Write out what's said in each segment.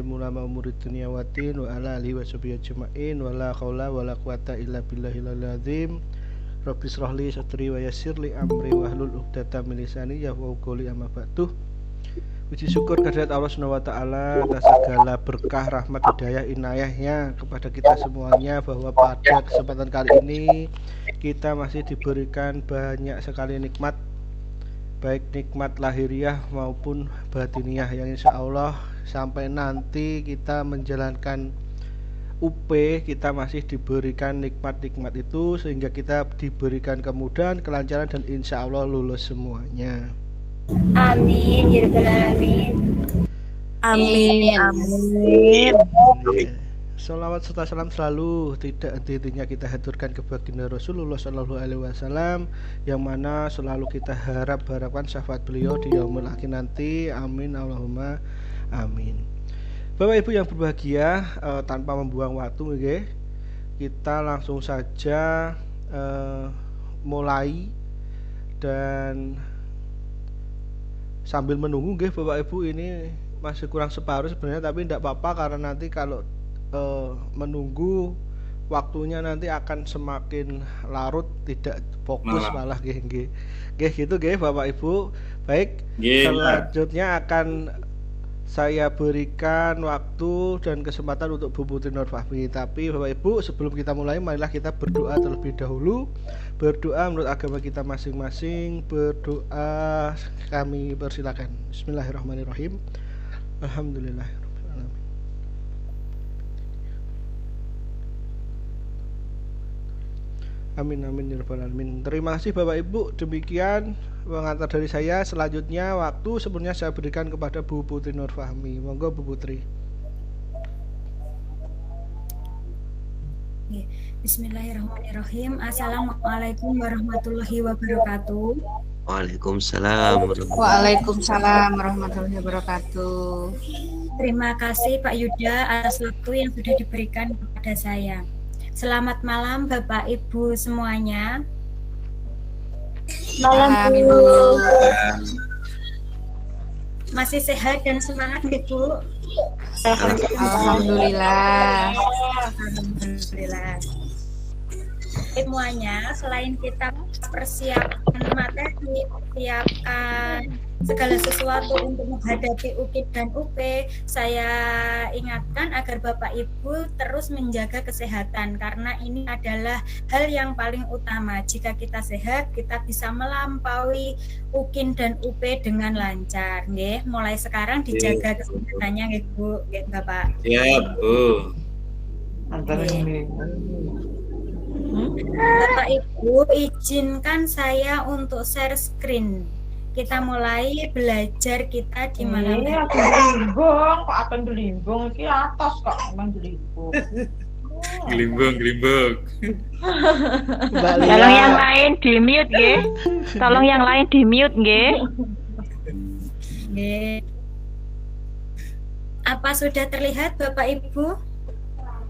Mulama umuri dunia watin wa ala alihi wa sahbihi ajma'in wa la haula wa la quwata illa billahil azim. Rabbi shrahli sadri wa yassir li amri wahlul 'uqdatam min lisani yafqahu qawli amma ba'du. Puji syukur kehadirat Allah Subhanahu wa taala atas segala berkah, rahmat, hidayah, inayahnya kepada kita semuanya, bahwa pada kesempatan kali ini kita masih diberikan banyak sekali nikmat, baik nikmat lahiriah maupun batiniah, yang insya Allah sampai nanti kita menjalankan UP kita masih diberikan nikmat-nikmat itu, sehingga kita diberikan kemudahan, kelancaran, dan insya Allah lulus semuanya. Amin ya rabbal alamin. Amin. Salawat serta salam selalu tidak henti-hentinya kita haturkan ke baginda Rasulullah Shallallahu Alaihi Wasallam, yang mana selalu kita harapkan syafaat beliau di yaumul akhir nanti. Amin Allahumma amin. Bapak Ibu yang berbahagia, tanpa membuang waktu, kita langsung saja mulai, dan sambil menunggu, Bapak Ibu, ini masih kurang separuh sebenarnya, tapi tidak apa-apa karena nanti kalau menunggu waktunya nanti akan semakin larut, tidak fokus malah gitu Bapak Ibu. Baik, selanjutnya akan saya berikan waktu dan kesempatan untuk Bu Putri Nur Fahmi. Tapi Bapak Ibu, sebelum kita mulai, marilah kita berdoa terlebih dahulu. Berdoa menurut agama kita masing-masing. Berdoa kami persilakan. Bismillahirrahmanirrahim. Alhamdulillahirrahmanirrahim. Amin amin ya rabbal alamin. Terima kasih Bapak Ibu. Demikian pengantar dari saya. Selanjutnya waktu sebenarnya saya berikan kepada Bu Putri Nur Fahmi. Monggo Bu Putri. Bismillahirrahmanirrahim. Assalamualaikum warahmatullahi wabarakatuh. Waalaikumsalam warahmatullahi wabarakatuh. Terima kasih Pak Yuda atas waktu yang sudah diberikan kepada saya. Selamat malam Bapak Ibu semuanya. Malam Bu. Masih sehat dan semangat Ibu? Alhamdulillah. Alhamdulillah. Semuanya, selain kita persiapkan materi, persiapkan segala sesuatu untuk menghadapi UKID dan UP, saya ingatkan agar Bapak Ibu terus menjaga kesehatan, karena ini adalah hal yang paling utama. Jika kita sehat, kita bisa melampaui UKIN dan UP dengan lancar. Nggih, mulai sekarang dijaga kesehatannya nggih Bu, nggih Bapak. Ya, Bu. Bapak Ibu, izinkan saya untuk share screen. Kita mulai belajar kita di malam hari. Gelimbung, kok akan gelimbung iki atas kok akan gelimbung. Gelimbung. Tolong yang lain di mute nggih. Tolong yang lain di mute nggih. Nggih. Apa sudah terlihat Bapak Ibu?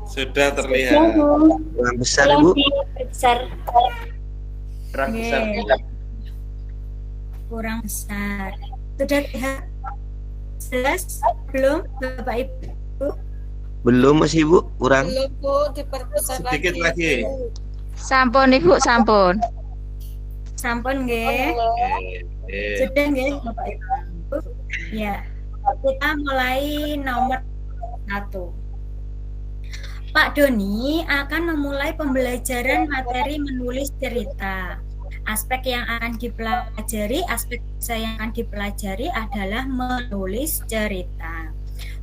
Sudah terlihat. Kurang besar Ibu. Kurang besar. Kurang besar. Sudah terlihat jelas belum Bapak Ibu? Belum masih Ibu, kurang. Belum Bu, diperbesar Sedikit lagi. Sampun Ibu, sampun. Sampun nggih. Sudah nggih Bapak Ibu? Ya. Kita mulai nomor 1. Pak Doni akan memulai pembelajaran materi menulis cerita. Aspek yang akan dipelajari adalah menulis cerita.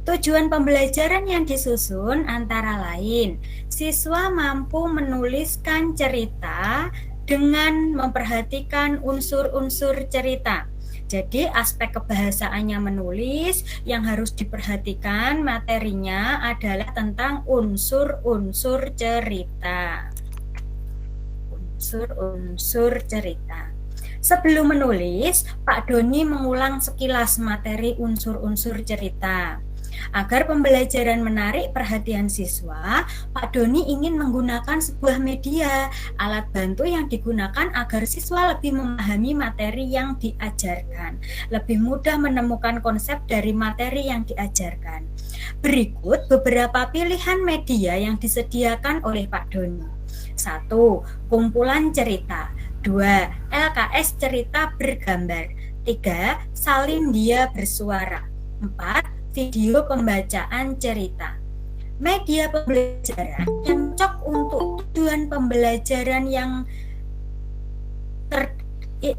Tujuan pembelajaran yang disusun antara lain, siswa mampu menuliskan cerita dengan memperhatikan unsur-unsur cerita. Jadi aspek kebahasaannya menulis, yang harus diperhatikan materinya adalah tentang unsur-unsur cerita. Unsur-unsur cerita. Sebelum menulis, Pak Doni mengulang sekilas materi unsur-unsur cerita. Agar pembelajaran menarik perhatian siswa, Pak Doni ingin menggunakan sebuah media, alat bantu yang digunakan agar siswa lebih memahami materi yang diajarkan, lebih mudah menemukan konsep dari materi yang diajarkan. Berikut beberapa pilihan media yang disediakan oleh Pak Doni. 1. Kumpulan cerita. 2. LKS cerita bergambar. 3. Salindia bersuara. 4. Video pembacaan cerita. Media pembelajaran yang cocok untuk tujuan pembelajaran yang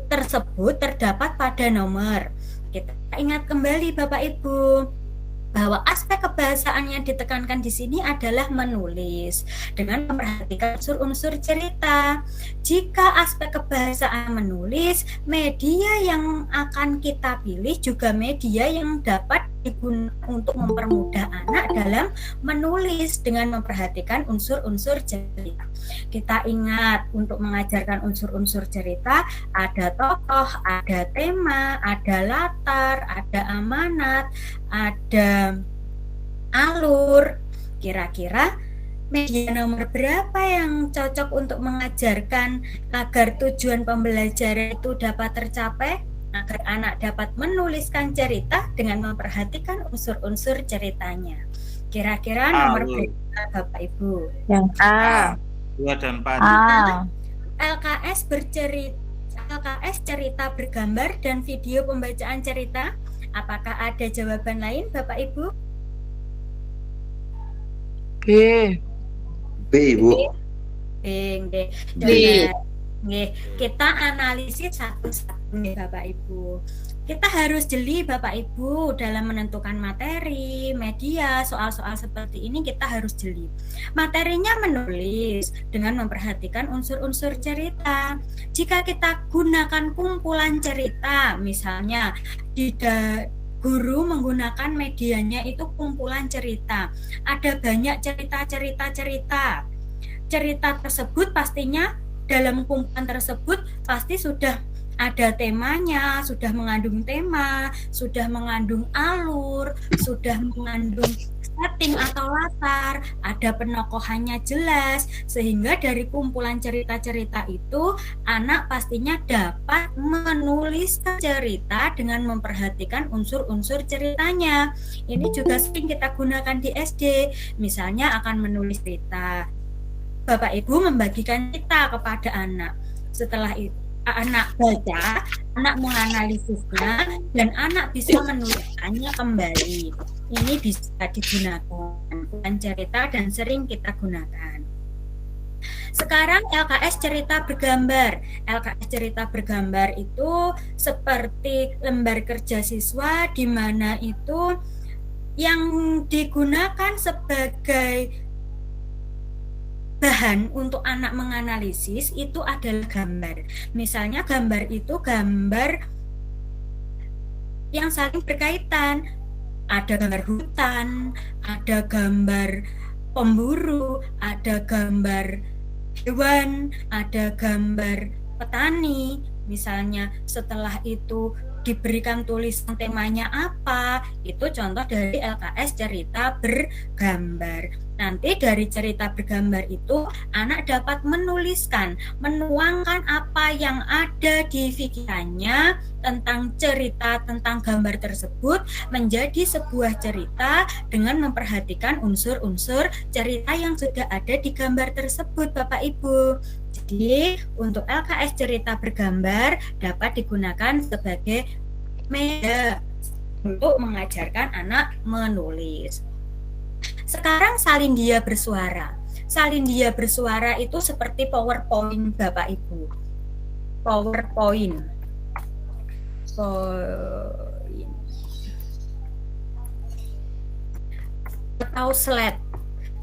tersebut terdapat pada nomor. Kita ingat kembali Bapak Ibu bahwa aspek kebahasaan yang ditekankan di sini adalah menulis dengan memperhatikan unsur-unsur cerita. Jika aspek kebahasaan menulis, media yang akan kita pilih juga media yang dapat digunakan untuk mempermudah anak dalam menulis dengan memperhatikan unsur-unsur cerita. Kita ingat untuk mengajarkan unsur-unsur cerita ada tokoh, ada tema, ada latar, ada amanat, ada alur. Kira-kira media nomor berapa yang cocok untuk mengajarkan agar tujuan pembelajaran itu dapat tercapai? Agar anak dapat menuliskan cerita dengan memperhatikan unsur-unsur ceritanya. Kira-kira nomor berapa Bapak Ibu? Yang A. 2 dan 4. A. LKS cerita bergambar dan video pembacaan cerita. Apakah ada jawaban lain Bapak Ibu? B. B, Ibu. Kita analisis satu-satu nih Bapak Ibu. Kita harus jeli Bapak Ibu dalam menentukan materi, media, soal-soal seperti ini kita harus jeli. Materinya menulis dengan memperhatikan unsur-unsur cerita. Jika kita gunakan kumpulan cerita, misalnya guru menggunakan medianya itu kumpulan cerita. Ada banyak cerita. Cerita tersebut pastinya dalam kumpulan tersebut pasti sudah ada temanya, sudah mengandung tema, sudah mengandung alur, sudah mengandung setting atau latar, ada penokohannya jelas, sehingga dari kumpulan cerita-cerita itu anak pastinya dapat menuliskan cerita dengan memperhatikan unsur-unsur ceritanya. Ini juga sering kita gunakan di SD, misalnya akan menulis cerita. Bapak Ibu membagikan cerita kepada anak. Setelah itu anak baca, anak menganalisisnya, dan anak bisa menuliskannya kembali. Ini bisa digunakan bukan cerita dan sering kita gunakan. Sekarang LKS cerita bergambar. LKS cerita bergambar itu seperti lembar kerja siswa di mana itu yang digunakan sebagai bahan untuk anak menganalisis itu adalah gambar. Misalnya gambar itu gambar yang saling berkaitan. Ada gambar hutan, ada gambar pemburu, ada gambar hewan, ada gambar petani. Misalnya setelah itu diberikan tulisan temanya apa, itu contoh dari LKS cerita bergambar. Nanti dari cerita bergambar itu anak dapat menuliskan, menuangkan apa yang ada di pikirannya tentang cerita, tentang gambar tersebut menjadi sebuah cerita dengan memperhatikan unsur-unsur cerita yang sudah ada di gambar tersebut Bapak Ibu. Jadi untuk LKS cerita bergambar dapat digunakan sebagai media untuk mengajarkan anak menulis. Sekarang salindia bersuara. Salindia bersuara itu seperti PowerPoint Bapak Ibu. PowerPoint. Atau slide.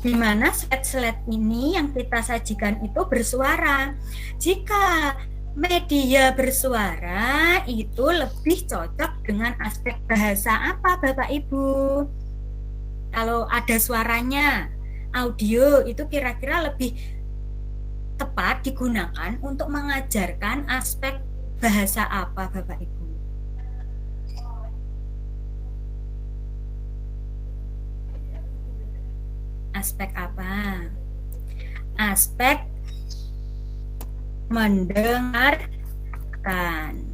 Di mana slide-slide ini yang kita sajikan itu bersuara. Jika media bersuara itu lebih cocok dengan aspek bahasa apa Bapak Ibu? Kalau ada suaranya, audio itu kira-kira lebih tepat digunakan untuk mengajarkan aspek bahasa apa Bapak Ibu? aspek apa? Aspek mendengarkan.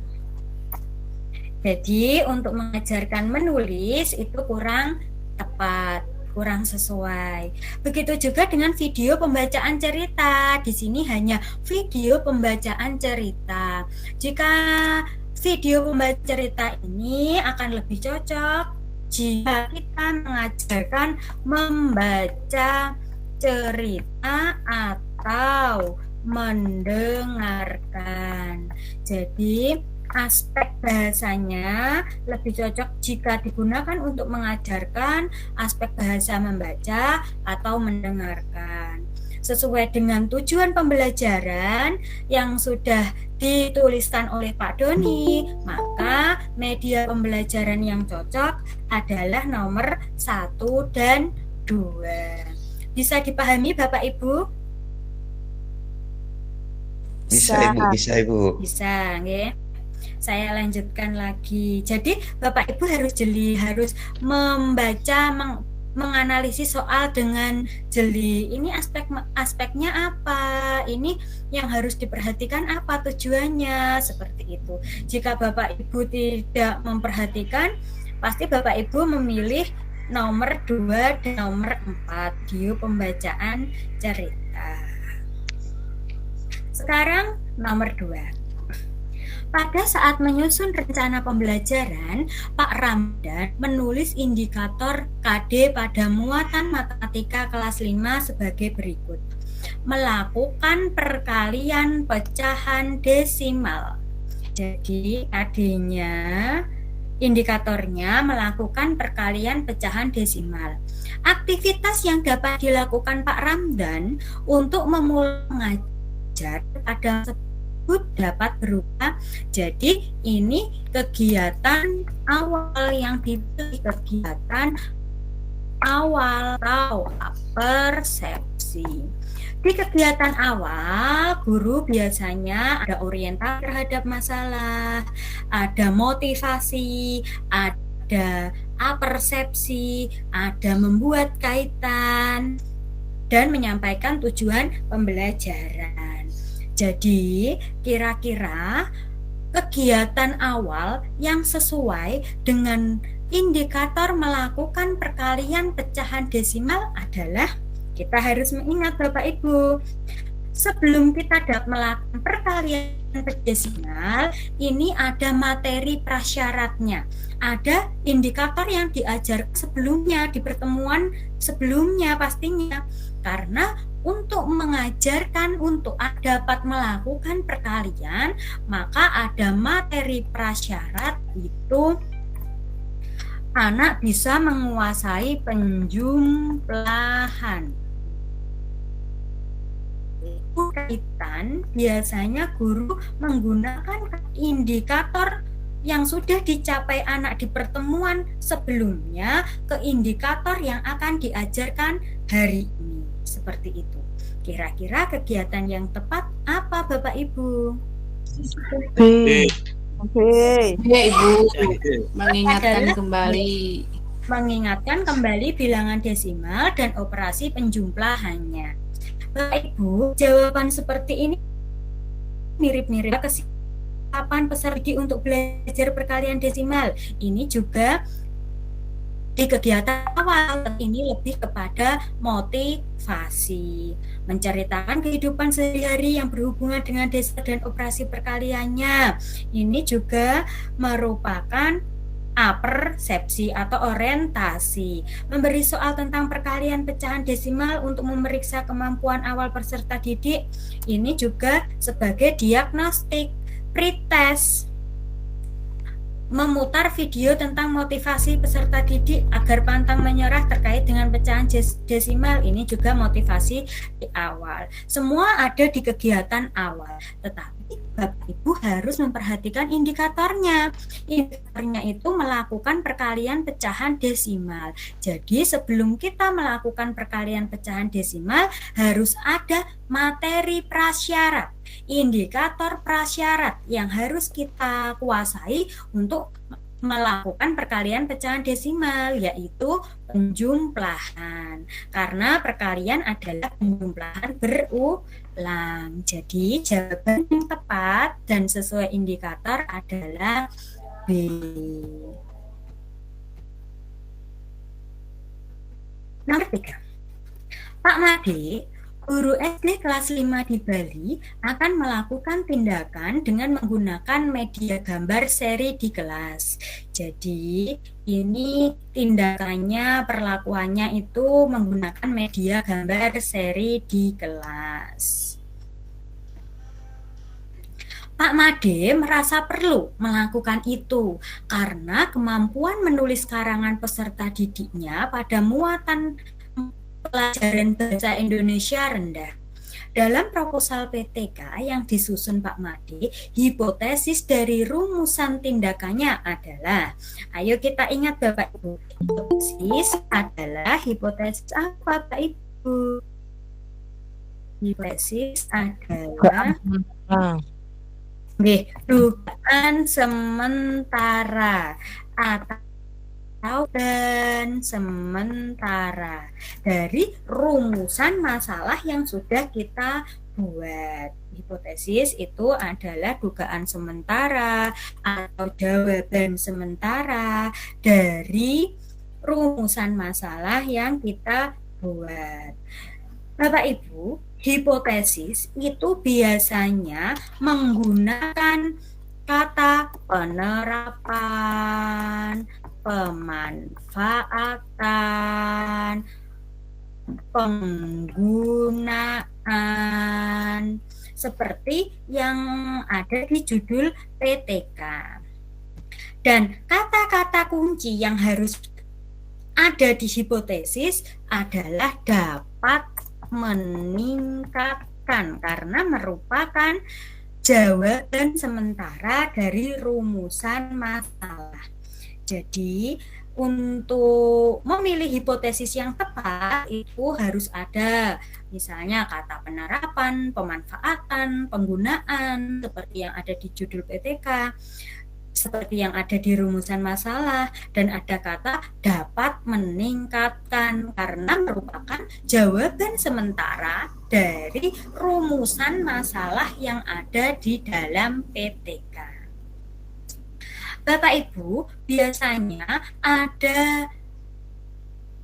Jadi untuk mengajarkan menulis itu kurang tepat, kurang sesuai. Begitu juga dengan video pembacaan cerita. Di sini hanya video pembacaan cerita. Jika video pembacaan cerita ini akan lebih cocok jika kita mengajarkan membaca cerita atau mendengarkan. Jadi aspek bahasanya lebih cocok jika digunakan untuk mengajarkan aspek bahasa membaca atau mendengarkan. Sesuai dengan tujuan pembelajaran yang sudah dituliskan oleh Pak Doni, maka media pembelajaran yang cocok adalah nomor 1 dan 2. Bisa dipahami Bapak Ibu? Bisa Ibu, bisa Ibu. Bisa, nggih. Saya lanjutkan lagi. Jadi Bapak Ibu harus jeli, harus membaca, menganalisis soal dengan jeli. Ini aspeknya apa? Ini yang harus diperhatikan apa tujuannya? Seperti itu. Jika Bapak Ibu tidak memperhatikan, pasti Bapak Ibu memilih nomor 2 dan nomor 4 video pembacaan cerita. Sekarang nomor 2. Pada saat menyusun rencana pembelajaran, Pak Ramdan menulis indikator KD pada muatan matematika kelas 5 sebagai berikut. Melakukan perkalian pecahan desimal. Jadi KD-nya, indikatornya melakukan perkalian pecahan desimal. Aktivitas yang dapat dilakukan Pak Ramdan untuk memulai mengajar pada dapat berupa, jadi ini kegiatan awal yang dipilih, kegiatan awal atau persepsi. Di kegiatan awal, guru biasanya ada orientasi terhadap masalah, ada motivasi, ada persepsi, ada membuat kaitan, dan menyampaikan tujuan pembelajaran. Jadi, kira-kira kegiatan awal yang sesuai dengan indikator melakukan perkalian pecahan desimal adalah, kita harus mengingat Bapak Ibu, sebelum kita dapat melakukan perkalian desimal, ini ada materi prasyaratnya. Ada indikator yang diajarkan sebelumnya, di pertemuan sebelumnya pastinya. Karena untuk mengajarkan, untuk dapat melakukan perkalian, maka ada materi prasyarat, itu anak bisa menguasai penjumlahan. Kaitan, biasanya guru menggunakan indikator yang sudah dicapai anak di pertemuan sebelumnya ke indikator yang akan diajarkan hari ini. Seperti itu. Kira-kira kegiatan yang tepat apa Bapak Ibu? B. Ya Ibu, Mengingatkan kembali bilangan desimal dan operasi penjumlahannya. Bapak Ibu, jawaban seperti ini mirip-mirip kesiapan peserta didik untuk belajar perkalian desimal. Ini juga di kegiatan awal, ini lebih kepada motivasi, menceritakan kehidupan sehari-hari yang berhubungan dengan desa dan operasi perkaliannya. Ini juga merupakan persepsi atau orientasi, memberi soal tentang perkalian pecahan desimal untuk memeriksa kemampuan awal peserta didik. Ini juga sebagai diagnostik, pretest, memutar video tentang motivasi peserta didik agar pantang menyerah terkait dengan pecahan desimal. Ini juga motivasi di awal. Semua ada di kegiatan awal, tetapi Bapak Ibu harus memperhatikan indikatornya. Indikatornya itu melakukan perkalian pecahan desimal. Jadi sebelum kita melakukan perkalian pecahan desimal, harus ada materi prasyarat, indikator prasyarat yang harus kita kuasai untuk melakukan perkalian pecahan desimal, yaitu penjumlahan. Karena perkalian adalah penjumlahan berulang. Jadi jawaban yang tepat dan sesuai indikator adalah B. Nomor 3. Pak Made, guru SD kelas 5 di Bali akan melakukan tindakan dengan menggunakan media gambar seri di kelas. Jadi ini tindakannya, perlakuannya itu menggunakan media gambar seri di kelas. Pak Made merasa perlu melakukan itu karena kemampuan menulis karangan peserta didiknya pada muatan pelajaran bahasa Indonesia rendah. Dalam proposal PTK yang disusun Pak Made, hipotesis dari rumusan tindakannya adalah, ayo kita ingat Bapak Ibu, hipotesis adalah hipotesis apa Bapak Ibu? Hipotesis adalah dugaan sementara atau dan sementara dari rumusan masalah yang sudah kita buat. Hipotesis itu adalah dugaan sementara atau jawaban sementara dari rumusan masalah yang kita buat. Bapak Ibu, hipotesis itu biasanya menggunakan kata penerapan, pemanfaatan, penggunaan, seperti yang ada di judul PTK. Dan kata-kata kunci yang harus ada di hipotesis adalah dapat meningkatkan, karena merupakan jawaban sementara dari rumusan masalah. Jadi untuk memilih hipotesis yang tepat itu harus ada misalnya kata penerapan, pemanfaatan, penggunaan seperti yang ada di judul PTK, seperti yang ada di rumusan masalah, dan ada kata dapat meningkatkan karena merupakan jawaban sementara dari rumusan masalah yang ada di dalam PTK. Bapak Ibu, biasanya ada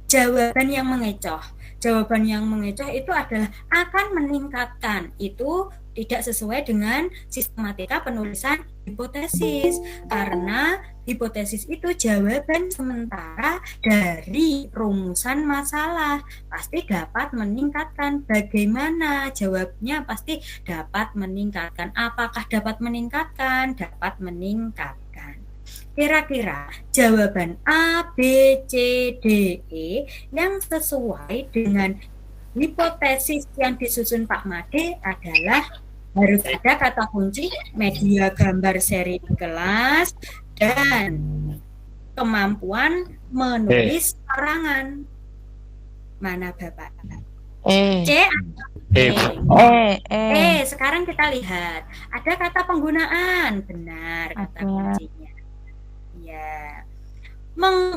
jawaban yang mengecoh. Jawaban yang mengecoh itu adalah akan meningkatkan. Itu tidak sesuai dengan sistematika penulisan hipotesis, karena hipotesis itu jawaban sementara dari rumusan masalah, pasti dapat meningkatkan. Bagaimana jawabnya? Pasti dapat meningkatkan. Apakah dapat meningkatkan? Dapat meningkatkan. Kira-kira jawaban A, B, C, D, E yang sesuai dengan hipotesis yang disusun Pak Made adalah harus ada kata kunci media gambar seri di kelas dan kemampuan menulis karangan. Mana Bapak? C atau E? Sekarang kita lihat ada kata penggunaan, benar kata kuncinya. Ya,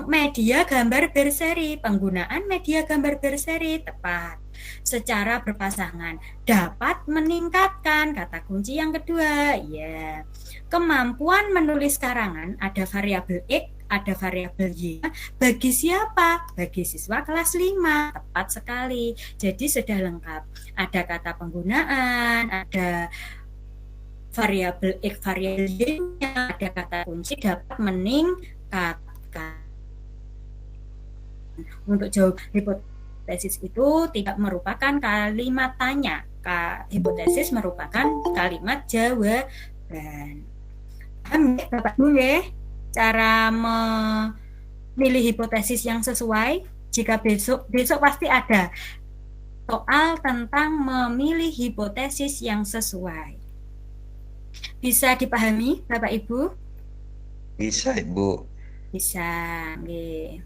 media gambar berseri, penggunaan media gambar berseri tepat. Secara berpasangan dapat meningkatkan, kata kunci yang kedua. Ya, kemampuan menulis karangan, ada variabel X, ada variabel Y. Bagi siapa? Bagi siswa kelas 5. Tepat sekali. Jadi sudah lengkap. Ada kata penggunaan, ada variabel X, variabel Y-nya, ada kata kunci dapat meningkatkan. Untuk jawab hipotesis itu tidak merupakan kalimat tanya. Hipotesis merupakan kalimat jawaban. Paham ya Bapak Ibu ya? Cara memilih hipotesis yang sesuai. Jika besok pasti ada soal tentang memilih hipotesis yang sesuai. Bisa dipahami Bapak Ibu? Bisa Ibu. Bisa. Okay.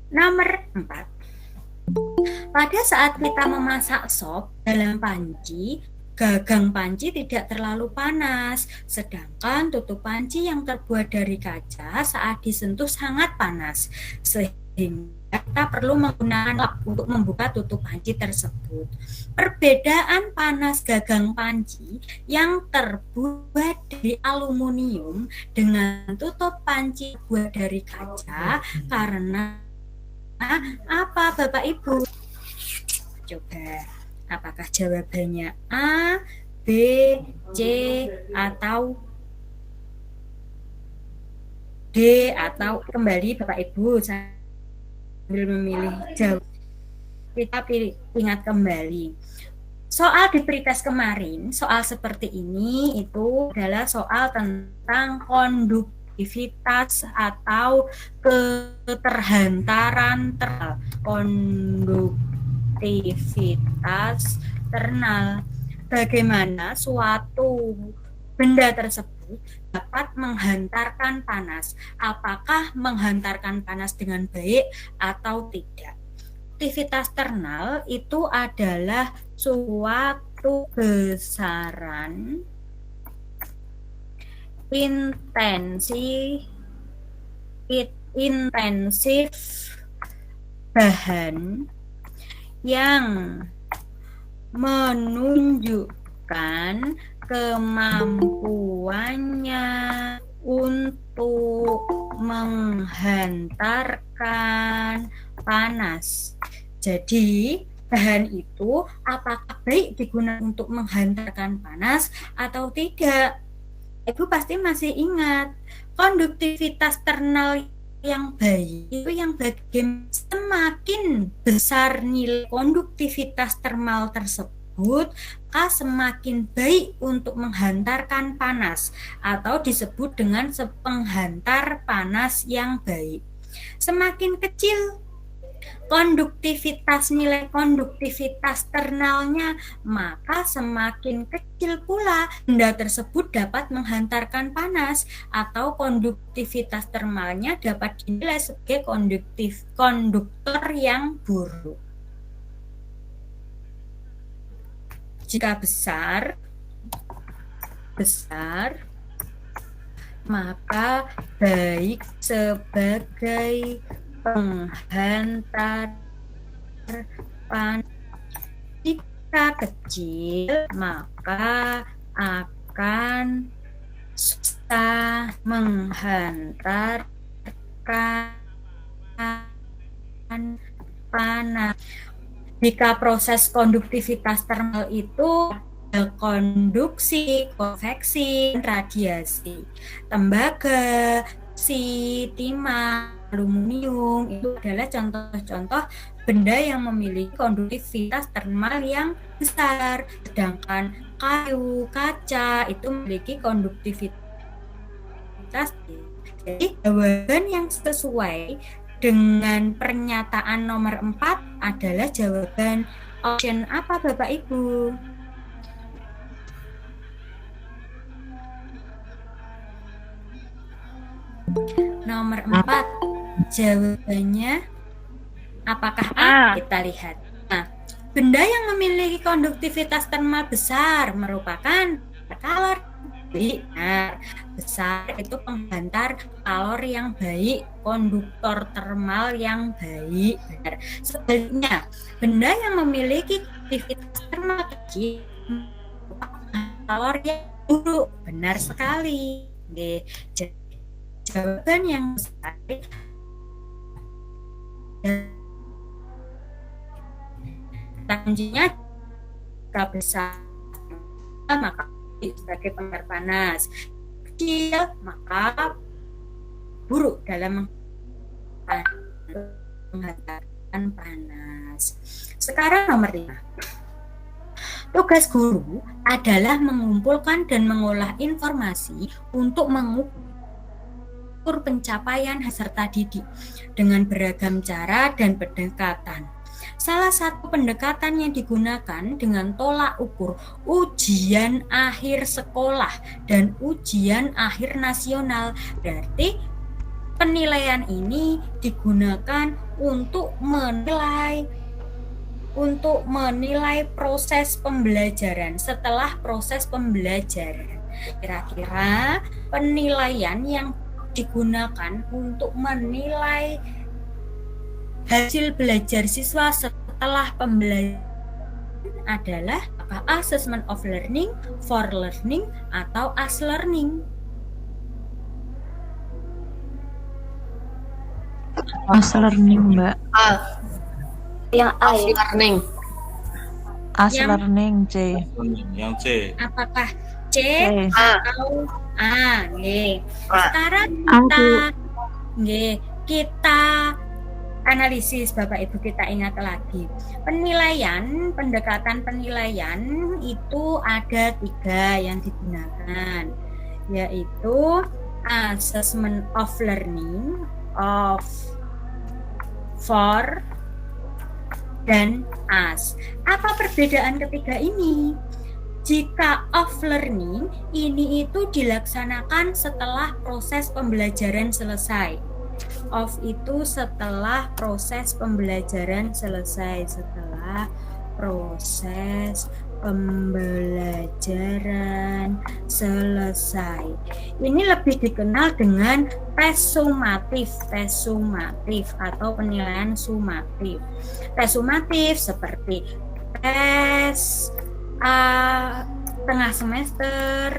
Nomor 4. Pada saat kita memasak sop dalam panci, gagang panci tidak terlalu panas, sedangkan tutup panci yang terbuat dari kaca saat disentuh sangat panas, sehingga kita perlu menggunakan lap untuk membuka tutup panci tersebut. Perbedaan panas gagang panci yang terbuat dari aluminium dengan tutup panci terbuat dari kaca karena apa, Bapak Ibu? Coba, apakah jawabannya A, B, C, atau D, atau kembali Bapak Ibu sambil memilih jawab. Kita ingat kembali. Soal di pretest kemarin, soal seperti ini itu adalah soal tentang konduktivitas atau keterhantaran ternal. Konduktivitas ternal. Bagaimana suatu benda tersebut dapat menghantarkan panas. Apakah menghantarkan panas dengan baik atau tidak? Aktivitas ternal itu adalah suatu besaran intensif bahan yang menunjukkan kemampuannya untuk menghantarkan panas. Jadi, bahan itu apakah baik digunakan untuk menghantarkan panas atau tidak? Ibu pasti masih ingat, konduktivitas ternal yang baik itu yang bagian semakin besar nilai konduktivitas thermal tersebut, maka semakin baik untuk menghantarkan panas atau disebut dengan penghantar panas yang baik. Semakin kecil nilai konduktivitas ternalnya, maka semakin kecil pula benda tersebut dapat menghantarkan panas atau konduktivitas thermalnya dapat dinilai sebagai konduktor yang buruk. Jika besar, maka baik sebagai penghantar panas. Jika kecil, maka akan susah menghantarkan panas. Jika proses konduktivitas thermal itu konduksi, konveksi, radiasi. Tembaga, besi, timah, aluminium itu adalah contoh-contoh benda yang memiliki konduktivitas thermal yang besar, sedangkan kayu, kaca itu memiliki konduktivitas. Jadi jawaban yang sesuai dengan pernyataan nomor 4 adalah jawaban option apa, Bapak Ibu? Nomor 4 jawabannya apakah A? Kita lihat. Nah, benda yang memiliki konduktivitas thermal besar merupakan kalori. Benar, besar itu penghantar kalori yang baik, konduktor thermal yang baik. Benar. Sebaliknya, benda yang memiliki konduktivitas thermal kecil merupakan kalori yang buruk. Benar sekali. Jawaban yang baik kuncinya jika besar maka sebagai penghantar panas, kecil maka buruk dalam menghantarkan panas. Sekarang nomor 5. Tugas guru adalah mengumpulkan dan mengolah informasi untuk mengukur pencapaian peserta didik dengan beragam cara dan pendekatan. Salah satu pendekatan yang digunakan dengan tolak ukur ujian akhir sekolah dan ujian akhir nasional. Berarti penilaian ini digunakan untuk menilai untuk menilai proses pembelajaran setelah proses pembelajaran. Kira-kira penilaian yang digunakan untuk menilai hasil belajar siswa setelah pembelajaran adalah apa? Assessment of learning, for learning, atau as learning. As learning, Mbak. Yang A ya. Learning. As Yang- learning, C. Yang C. Apakah C C. atau A? Nggih. A. Sekarang kita analisis, Bapak Ibu, kita ingat lagi. Pendekatan penilaian itu ada 3 yang digunakan, yaitu assessment of learning, of, for, dan as. Apa perbedaan ketiga ini? Jika of learning ini itu dilaksanakan setelah proses pembelajaran selesai. Of itu setelah proses pembelajaran selesai, setelah proses pembelajaran selesai. Ini lebih dikenal dengan tes sumatif atau penilaian sumatif. Tes sumatif seperti tes tengah semester,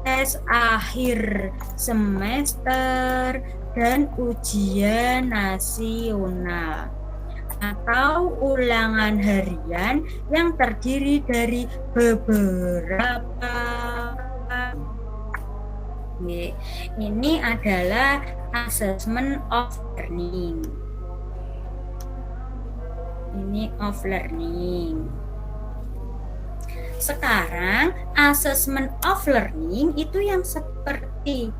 tes akhir semester, dan ujian nasional atau ulangan harian yang terdiri dari beberapa. Ini adalah assessment of learning. Ini of learning. Sekarang assessment of learning itu yang seperti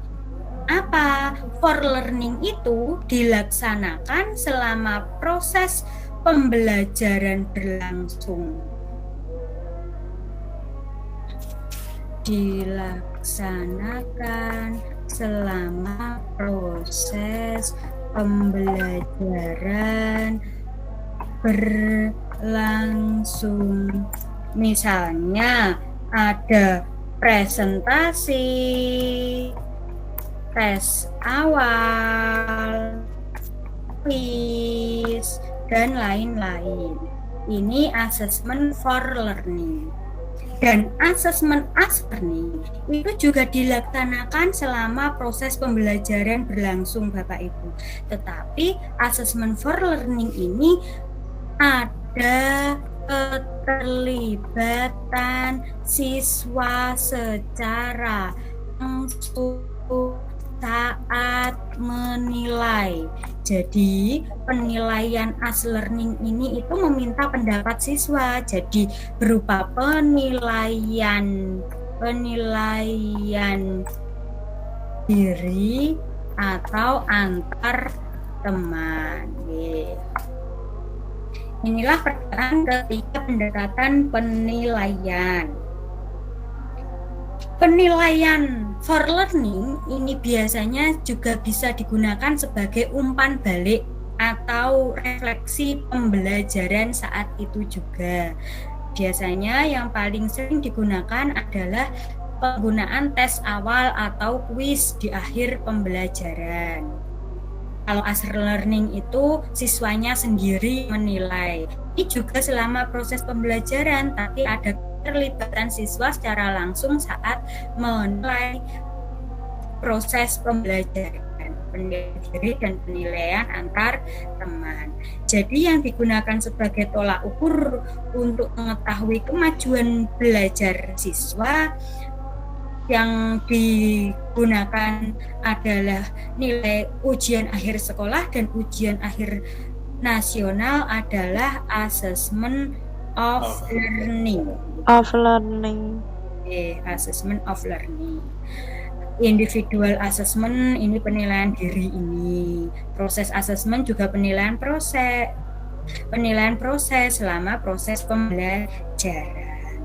apa? For learning itu dilaksanakan selama proses pembelajaran berlangsung. Dilaksanakan selama proses pembelajaran berlangsung. Misalnya ada presentasi, tes awal, quiz, dan lain-lain. Ini assessment for learning. Dan assessment as learning itu juga dilaksanakan selama proses pembelajaran berlangsung, Bapak Ibu. Tetapi assessment for learning ini ada keterlibatan siswa secara langsung saat menilai. Jadi penilaian as learning ini itu meminta pendapat siswa. Jadi berupa penilaian diri atau antar teman. Inilah perbedaan ketiga pendekatan penilaian. Penilaian for learning ini biasanya juga bisa digunakan sebagai umpan balik atau refleksi pembelajaran saat itu juga. Biasanya yang paling sering digunakan adalah penggunaan tes awal atau kuis di akhir pembelajaran. Kalau as learning itu siswanya sendiri menilai. Ini juga selama proses pembelajaran, tapi ada keterlibatan siswa secara langsung saat menilai proses pembelajaran, penilaian dan penilaian antar teman. Jadi yang digunakan sebagai tolak ukur untuk mengetahui kemajuan belajar siswa yang digunakan adalah nilai ujian akhir sekolah dan ujian akhir nasional adalah assessment of learning. Assessment of learning. Individual assessment ini penilaian diri ini. Proses assessment juga penilaian proses selama proses pembelajaran.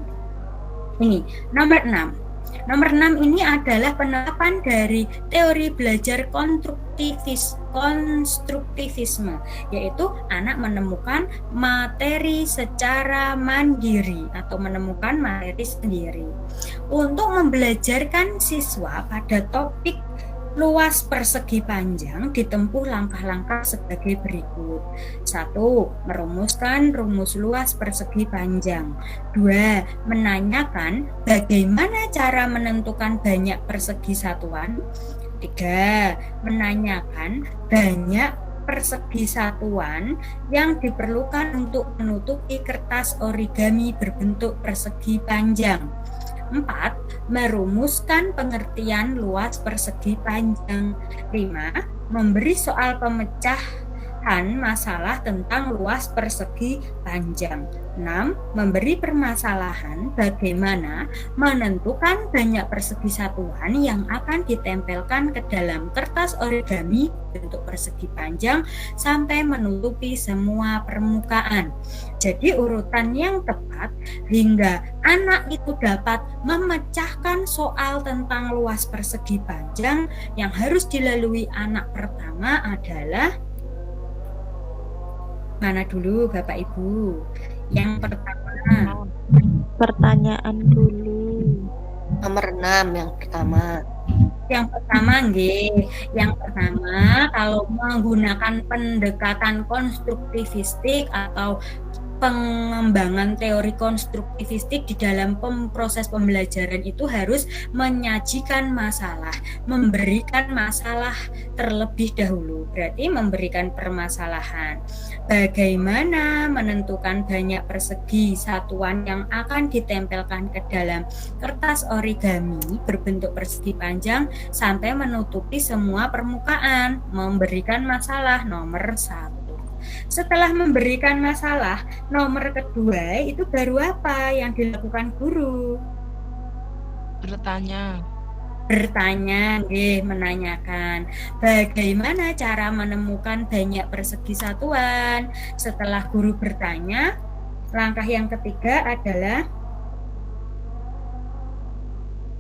Ini nomor 6. Nomor 6 ini adalah penerapan dari teori belajar konstruktivisme, yaitu anak menemukan materi secara mandiri atau menemukan materi sendiri. Untuk membelajarkan siswa pada topik luas persegi panjang ditempuh langkah-langkah sebagai berikut. 1. Merumuskan rumus luas persegi panjang. 2. Menanyakan bagaimana cara menentukan banyak persegi satuan. 3. Menanyakan banyak persegi satuan yang diperlukan untuk menutupi kertas origami berbentuk persegi panjang. 4. Merumuskan pengertian luas persegi panjang. 5. Memberi soal pemecahan masalah tentang luas persegi panjang. 6. Memberi permasalahan bagaimana menentukan banyak persegi satuan yang akan ditempelkan ke dalam kertas origami bentuk persegi panjang sampai menutupi semua permukaan. Jadi urutan yang tepat hingga anak itu dapat memecahkan soal tentang luas persegi panjang yang harus dilalui anak pertama adalah mana dulu Bapak Ibu? Yang pertama. Pertanyaan dulu. Nomor 6 yang pertama. Yang pertama nggih. Yang pertama kalau menggunakan pendekatan konstruktivistik atau pengembangan teori konstruktivistik di dalam proses pembelajaran itu harus menyajikan masalah, memberikan masalah terlebih dahulu. Berarti memberikan permasalahan. Bagaimana menentukan banyak persegi satuan yang akan ditempelkan ke dalam kertas origami berbentuk persegi panjang sampai menutupi semua permukaan, memberikan masalah nomor 1. Setelah memberikan masalah, nomor kedua itu baru apa yang dilakukan guru? Bertanya, menanyakan bagaimana cara menemukan banyak persegi satuan. Setelah guru bertanya, langkah yang ketiga adalah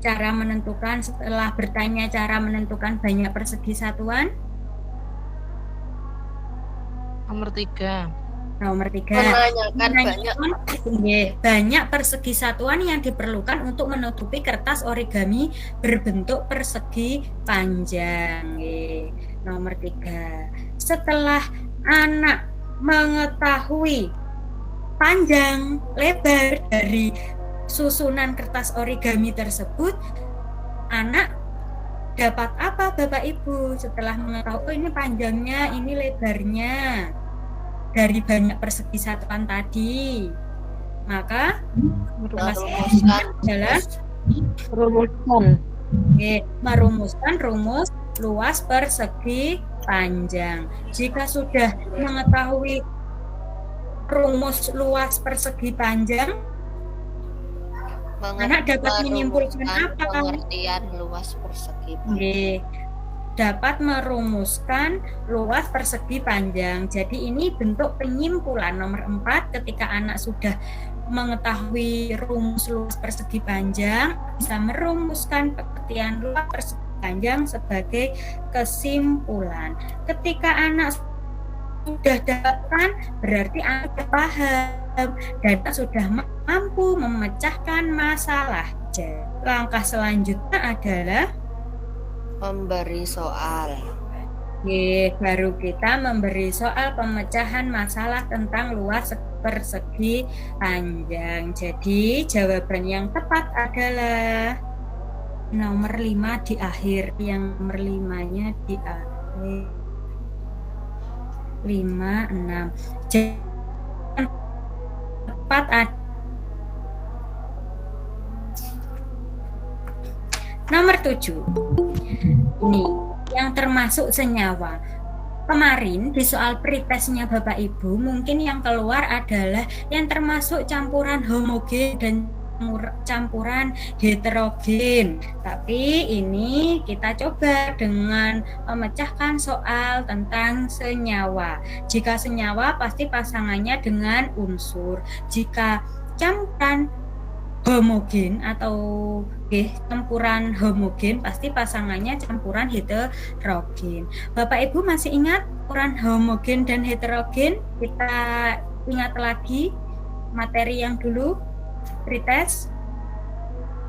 cara menentukan setelah bertanya cara menentukan banyak persegi satuan. nomor 3. Menanyakan banyak persegi satuan yang diperlukan untuk menutupi kertas origami berbentuk persegi panjang. Nomor 3. Setelah anak mengetahui panjang lebar dari susunan kertas origami tersebut, anak dapat apa Bapak Ibu setelah mengetahui ini panjangnya, ini lebarnya dari banyak persegi satuan tadi? Maka adalah merumuskan rumus luas persegi panjang. Jika sudah mengetahui rumus luas persegi panjang, anak dapat menyimpulkan apa? Pengertian luas persegi panjang. Dapat merumuskan luas persegi panjang. Jadi ini bentuk penyimpulan nomor 4 ketika anak sudah mengetahui rumus luas persegi panjang, bisa merumuskan pengertian luas persegi panjang sebagai kesimpulan. Ketika anak sudah dapatkan, berarti anak paham dan sudah mampu memecahkan masalah. Langkah selanjutnya adalah memberi soal. Baru kita memberi soal pemecahan masalah tentang luas persegi panjang. Jadi jawaban yang tepat adalah nomor 5 di akhir. Yang nomor 5-nya di akhir. 5, 6. Tepat nomor 7. Ini yang termasuk senyawa. Kemarin di soal pretestnya Bapak Ibu mungkin yang keluar adalah yang termasuk campuran homogen dan campuran heterogen. Tapi ini kita coba dengan memecahkan soal tentang senyawa. Jika senyawa pasti pasangannya dengan unsur. Jika campuran homogen atau campuran homogen, pasti pasangannya campuran heterogen. Bapak Ibu masih ingat campuran homogen dan heterogen? Kita ingat lagi materi yang dulu pretest.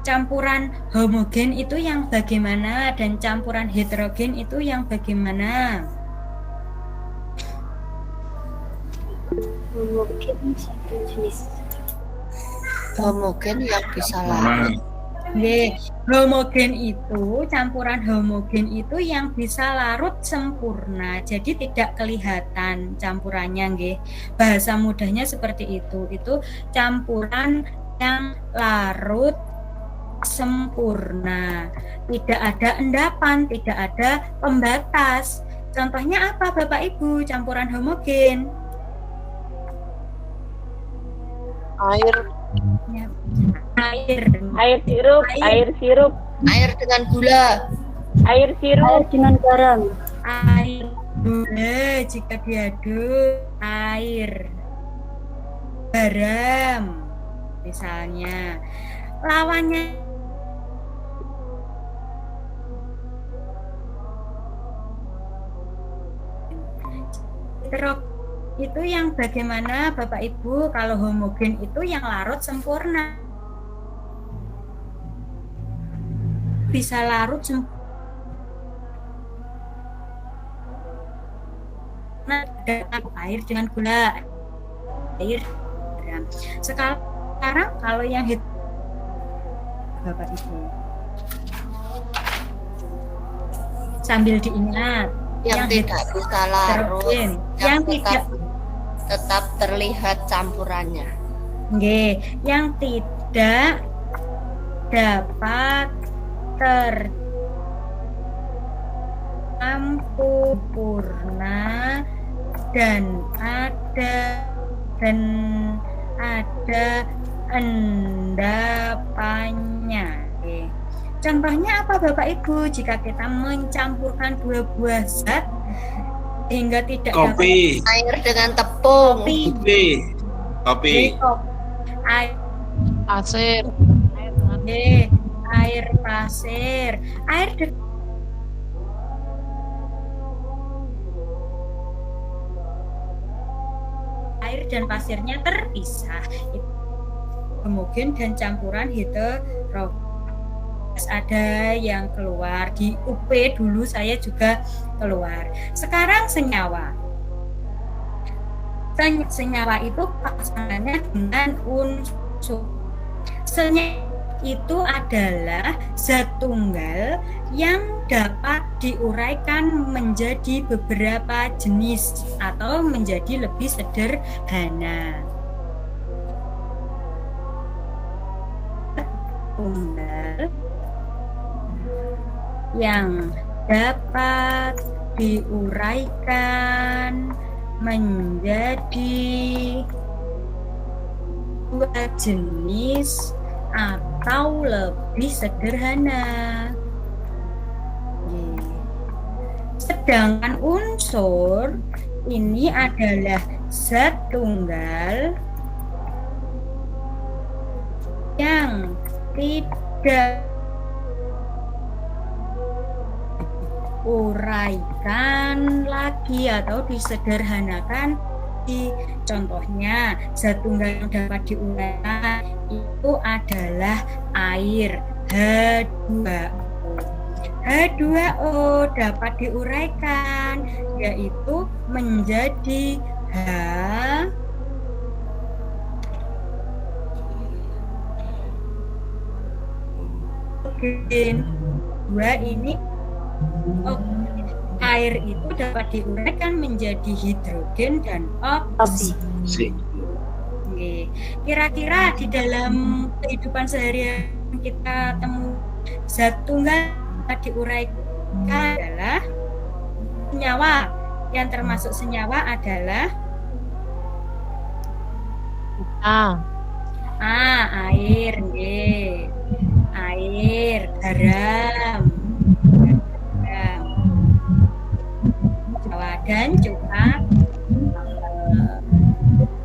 Campuran homogen itu yang bagaimana dan campuran heterogen itu yang bagaimana? Homogen satu jenis. Homogen yang bisa larut. Homogen itu, campuran homogen itu yang bisa larut sempurna, jadi tidak kelihatan campurannya, nggih. Bahasa mudahnya seperti itu. Itu campuran yang larut sempurna, tidak ada endapan, tidak ada pembatas. Contohnya apa Bapak Ibu campuran homogen? Air. Ya. Air Sirup. Air dengan gula. Air sirup. Dengan garam. Air gula jika diaduk, air garam misalnya. Lawannya itu yang bagaimana Bapak Ibu? Kalau homogen itu yang larut sempurna, bisa larut sempurna air dengan gula, air. Sekarang kalau yang Bapak Ibu sambil diingat yang tidak bisa larut, yang tidak tetap terlihat campurannya. Yang tidak dapat sempurna dan ada endapannya. Contohnya apa Bapak Ibu jika kita mencampurkan dua buah zat hingga tidak Kopi. dapat Air dengan tepung. Kopi. Air Pasir. air pasir, air dan pasirnya terpisah. Homogen dan campuran heterogen. Ada yang keluar di UP dulu, saya juga keluar. Sekarang senyawa. Senyawa itu pasangannya dengan unsur. Senyawa itu adalah zat tunggal yang dapat diuraikan menjadi beberapa jenis atau menjadi lebih sederhana. Tunggal yang dapat diuraikan menjadi dua jenis atau lebih sederhana. Sedangkan unsur ini adalah zat tunggal yang tidak uraikan lagi atau disederhanakan. Contohnya zat tunggal yang dapat diuraikan itu adalah air H2O. H2O dapat diuraikan yaitu menjadi hidrogen. Dua ini air itu dapat diuraikan menjadi hidrogen dan oksigen. Kira-kira di dalam kehidupan sehari-hari kita temu zat tunggal dapat diuraikan adalah senyawa. Yang termasuk senyawa adalah air, air, garam, dan juga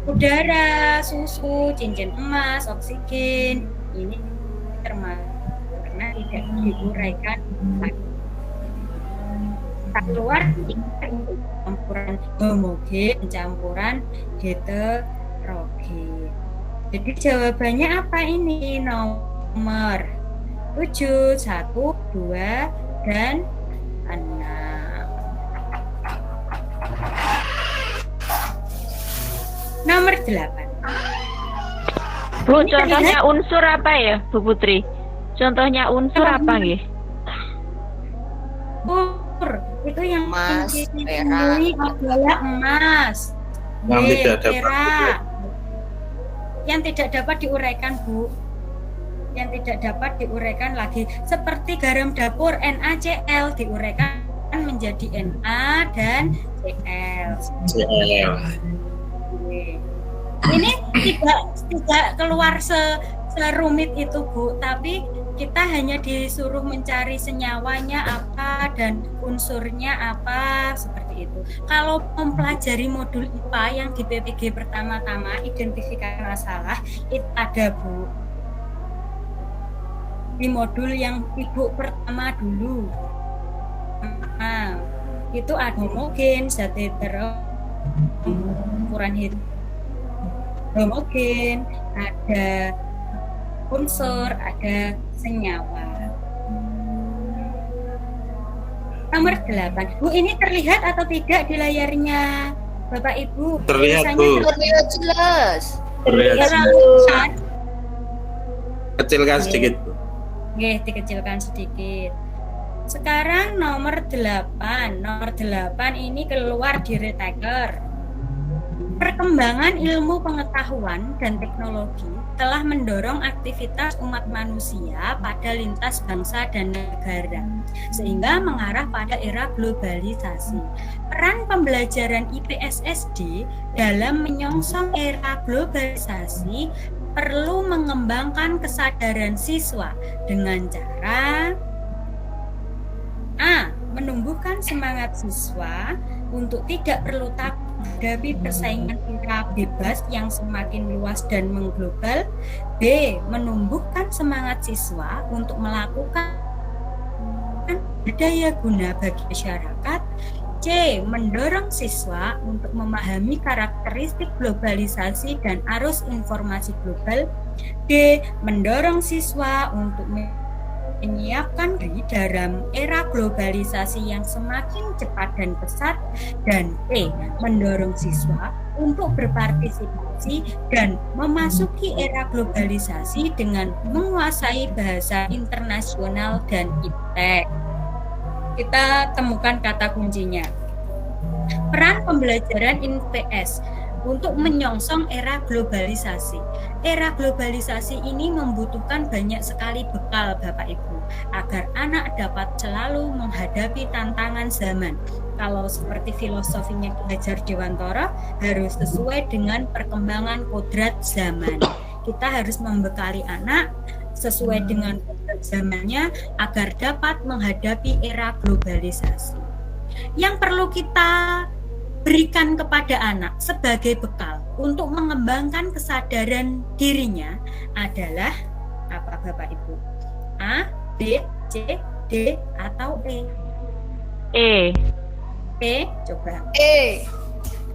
udara, susu, cincin emas, oksigen, ini termasuk karena tidak diuraikan lagi. Tak keluar campuran homogen, campuran heterogen. Jadi jawabannya apa ini? Nomor 7, 1, 2, dan 6. Nomor 8. Bu, contohnya unsur apa ya, Bu Putri? Contohnya unsur apa nggih? Itu yang Emas, dikandungi adalah emas, Yang tidak dapat perak. Yang tidak dapat diuraikan, Bu. Yang tidak dapat diuraikan lagi, seperti garam dapur NaCl diuraikan menjadi Na dan Cl. Ini tidak keluar serumit itu, Bu, tapi kita hanya disuruh mencari senyawanya apa dan unsurnya apa, seperti itu. Kalau mempelajari modul IPA yang di PPG pertama-tama, identifikasi masalah, itu ada, Bu. Di modul yang Ibu pertama dulu. Nah, itu ada homogen, zat ukuran homogen, ada unsur, ada senyawa. Nomor 8. Bu, ini terlihat atau tidak di layarnya Bapak Ibu? Terlihat, Tulisannya Bu. Terlihat jelas. Terlihat terlihat. Kecilkan sedikit, Bu. Oke, dikecilkan sedikit. Sekarang nomor 8. Nomor 8 ini keluar di retaker. Perkembangan ilmu pengetahuan dan teknologi telah mendorong aktivitas umat manusia pada lintas bangsa dan negara, sehingga mengarah pada era globalisasi. Peran pembelajaran IPSSD dalam menyongsong era globalisasi perlu mengembangkan kesadaran siswa dengan cara A. Menumbuhkan semangat siswa untuk tidak perlu takut menghadapi persaingan era bebas yang semakin luas dan mengglobal. B. Menumbuhkan semangat siswa untuk melakukan daya guna bagi masyarakat. C. Mendorong siswa untuk memahami karakteristik globalisasi dan arus informasi global. D. Mendorong siswa untuk menyiapkan diri dalam era globalisasi yang semakin cepat dan pesat. Dan E. Mendorong siswa untuk berpartisipasi dan memasuki era globalisasi dengan menguasai bahasa internasional dan iptek. Kita temukan kata kuncinya. Peran pembelajaran IPS untuk menyongsong era globalisasi. Era globalisasi ini membutuhkan banyak sekali bekal, Bapak Ibu, agar anak dapat selalu menghadapi tantangan zaman. Kalau seperti filosofinya Ki Hajar Dewantara, harus sesuai dengan perkembangan kodrat zaman. Kita harus membekali anak sesuai dengan kodrat zamannya agar dapat menghadapi era globalisasi. Yang perlu kita berikan kepada anak sebagai bekal untuk mengembangkan kesadaran dirinya adalah apa, Bapak Ibu? A, B, C, D, atau E? E. E, coba. E.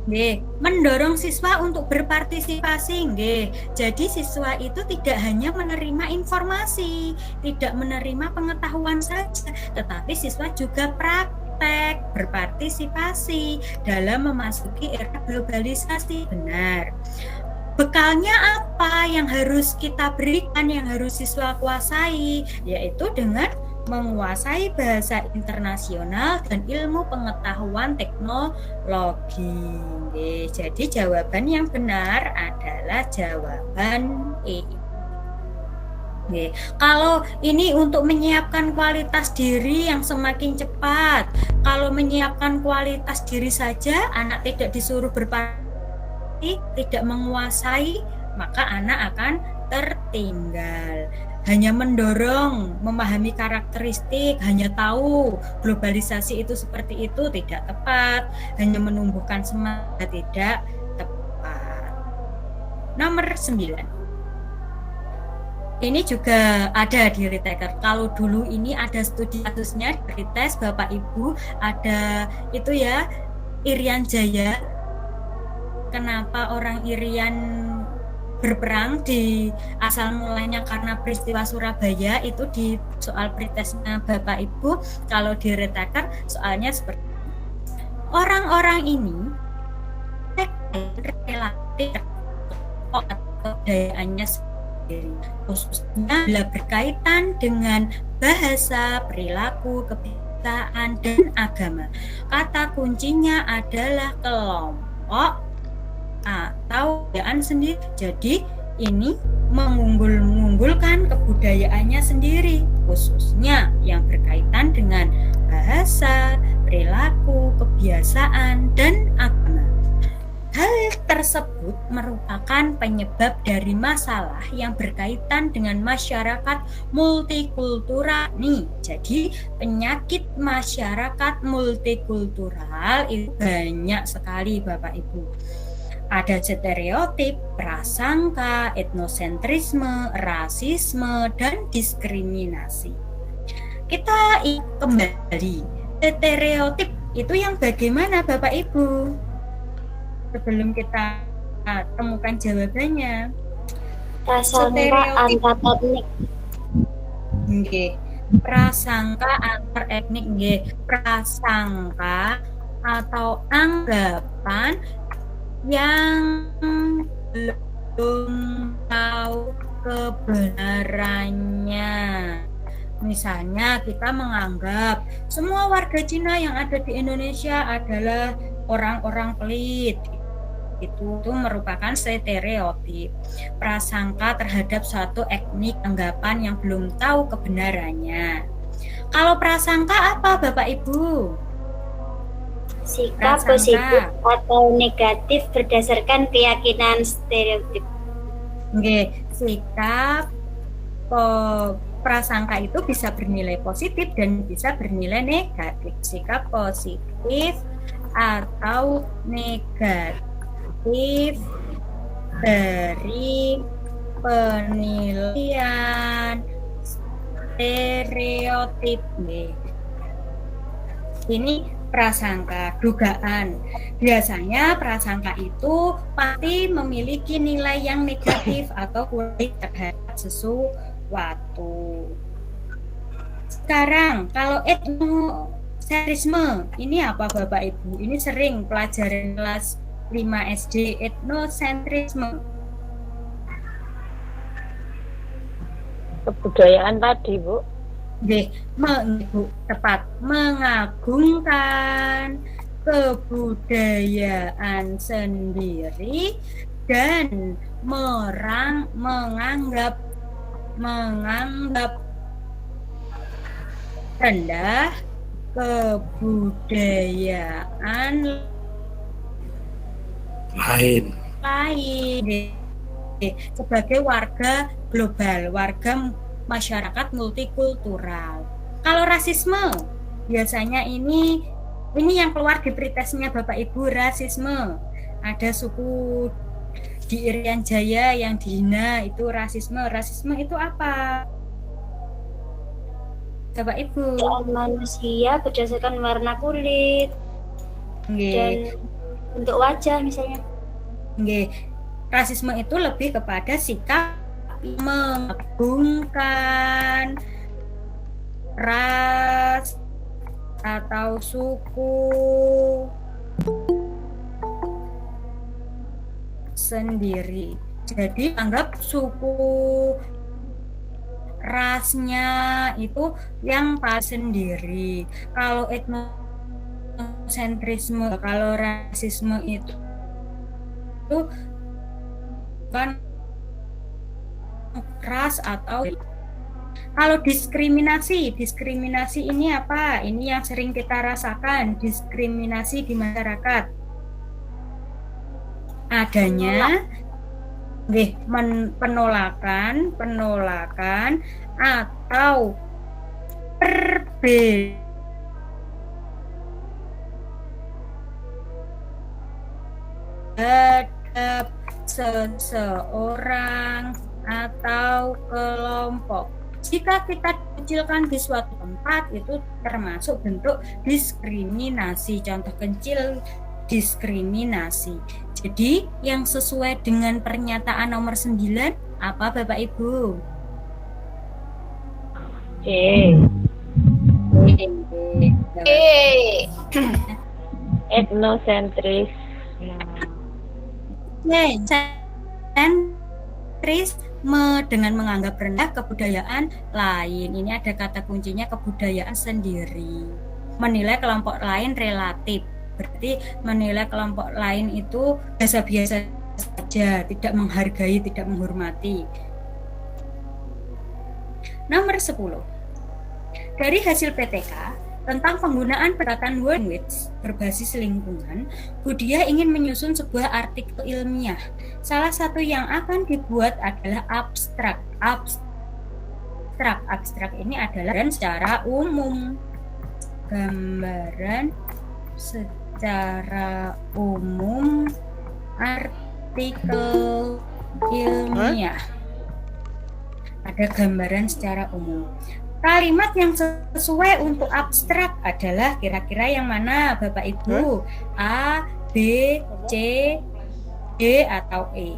G. Mendorong siswa untuk berpartisipasi. G. Jadi siswa itu tidak hanya menerima informasi, tidak menerima pengetahuan saja, tetapi siswa juga praktek, berpartisipasi dalam memasuki era globalisasi. Benar. Bekalnya apa yang harus kita berikan, yang harus siswa kuasai, yaitu dengan menguasai bahasa internasional dan ilmu pengetahuan teknologi. Jadi jawaban yang benar adalah jawaban E. Kalau ini untuk menyiapkan kualitas diri yang semakin cepat, kalau menyiapkan kualitas diri saja anak tidak disuruh berpartisipasi, tidak menguasai, maka anak akan tertinggal. Hanya mendorong, memahami karakteristik, hanya tahu globalisasi itu seperti itu, tidak tepat. Hanya menumbuhkan semangat, tidak tepat. Nomor 9. ini juga ada di Riteker. Kalau dulu ini ada studi kasusnya di tes Bapak Ibu, ada itu ya Irian Jaya. Kenapa orang Irian berperang di asal mulanya karena peristiwa Surabaya, itu di soal pretesnya Bapak Ibu. Kalau di Riteker soalnya seperti orang-orang ini relatif atau dayaannya sendiri, khususnya bila berkaitan dengan bahasa, perilaku, kebiasaan, dan agama. Kata kuncinya adalah kelompok atau kebudayaan sendiri. Jadi ini mengunggulkan kebudayaannya sendiri, khususnya yang berkaitan dengan bahasa, perilaku, kebiasaan, dan agama. Hal tersebut merupakan penyebab dari masalah yang berkaitan dengan masyarakat multikultural nih. Jadi penyakit masyarakat multikultural itu banyak sekali Bapak Ibu. Ada stereotip, prasangka, etnosentrisme, rasisme, dan diskriminasi. Kita kembali, stereotip itu yang bagaimana Bapak Ibu? Sebelum kita temukan jawabannya. Prasangka antar etnik. Nggih. Prasangka antar etnik nggih. Prasangka atau anggapan yang belum tahu kebenarannya. Misalnya kita menganggap semua warga Cina yang ada di Indonesia adalah orang-orang pelit. Itu merupakan stereotip, prasangka terhadap suatu etnik, anggapan yang belum tahu kebenarannya. Kalau prasangka apa Bapak Ibu? Sikap positif atau negatif berdasarkan keyakinan stereotip. Oke, sikap prasangka itu bisa bernilai positif dan bisa bernilai negatif. Sikap positif atau negatif dari penilaian stereotip. Ini prasangka, dugaan. Biasanya prasangka itu pasti memiliki nilai yang negatif atau kurang terhadap sesuatu. Sekarang kalau etnosentrisme, ini apa Bapak Ibu? Ini sering pelajaran kelas 5 SD, etnosentrisme. Kebudayaan tadi, Bu. Tepat, mengagungkan kebudayaan sendiri dan menganggap rendah kebudayaan lain sebagai warga global, warga masyarakat multikultural. Kalau rasisme, biasanya ini yang keluar di pretesnya Bapak Ibu, rasisme. Ada suku di Irian Jaya yang dihina, itu rasisme. Rasisme itu apa? Bapak Ibu. Manusia berdasarkan warna kulit dan bentuk wajah misalnya. Rasisme itu lebih kepada sikap mengagungkan ras atau suku sendiri. Jadi anggap suku rasnya itu yang paling sendiri. Kalau etnosentrisme, kalau rasisme itu kan ras atau kalau diskriminasi ini apa? Ini yang sering kita rasakan, diskriminasi di masyarakat. Adanya penolakan atau perbedaan terhadap seseorang atau kelompok. Jika kita dikucilkan di suatu tempat, itu termasuk bentuk diskriminasi. Contoh kecil diskriminasi. Jadi yang sesuai dengan pernyataan nomor 9 apa Bapak Ibu? Etnosentris. Sentris dengan menganggap rendah kebudayaan lain. Ini ada kata kuncinya kebudayaan sendiri. Menilai kelompok lain relatif. Berarti menilai kelompok lain itu biasa-biasa saja, tidak menghargai, tidak menghormati. Nomor 10. Dari hasil PTK tentang penggunaan pendekatan language berbasis lingkungan, Budia ingin menyusun sebuah artikel ilmiah. Salah satu yang akan dibuat adalah abstrak. Abstrak ini adalah gambaran secara umum. Gambaran secara umum artikel ilmiah. Ada gambaran secara umum. Kalimat yang sesuai untuk abstrak adalah kira-kira yang mana Bapak Ibu? A, B, C, D atau E?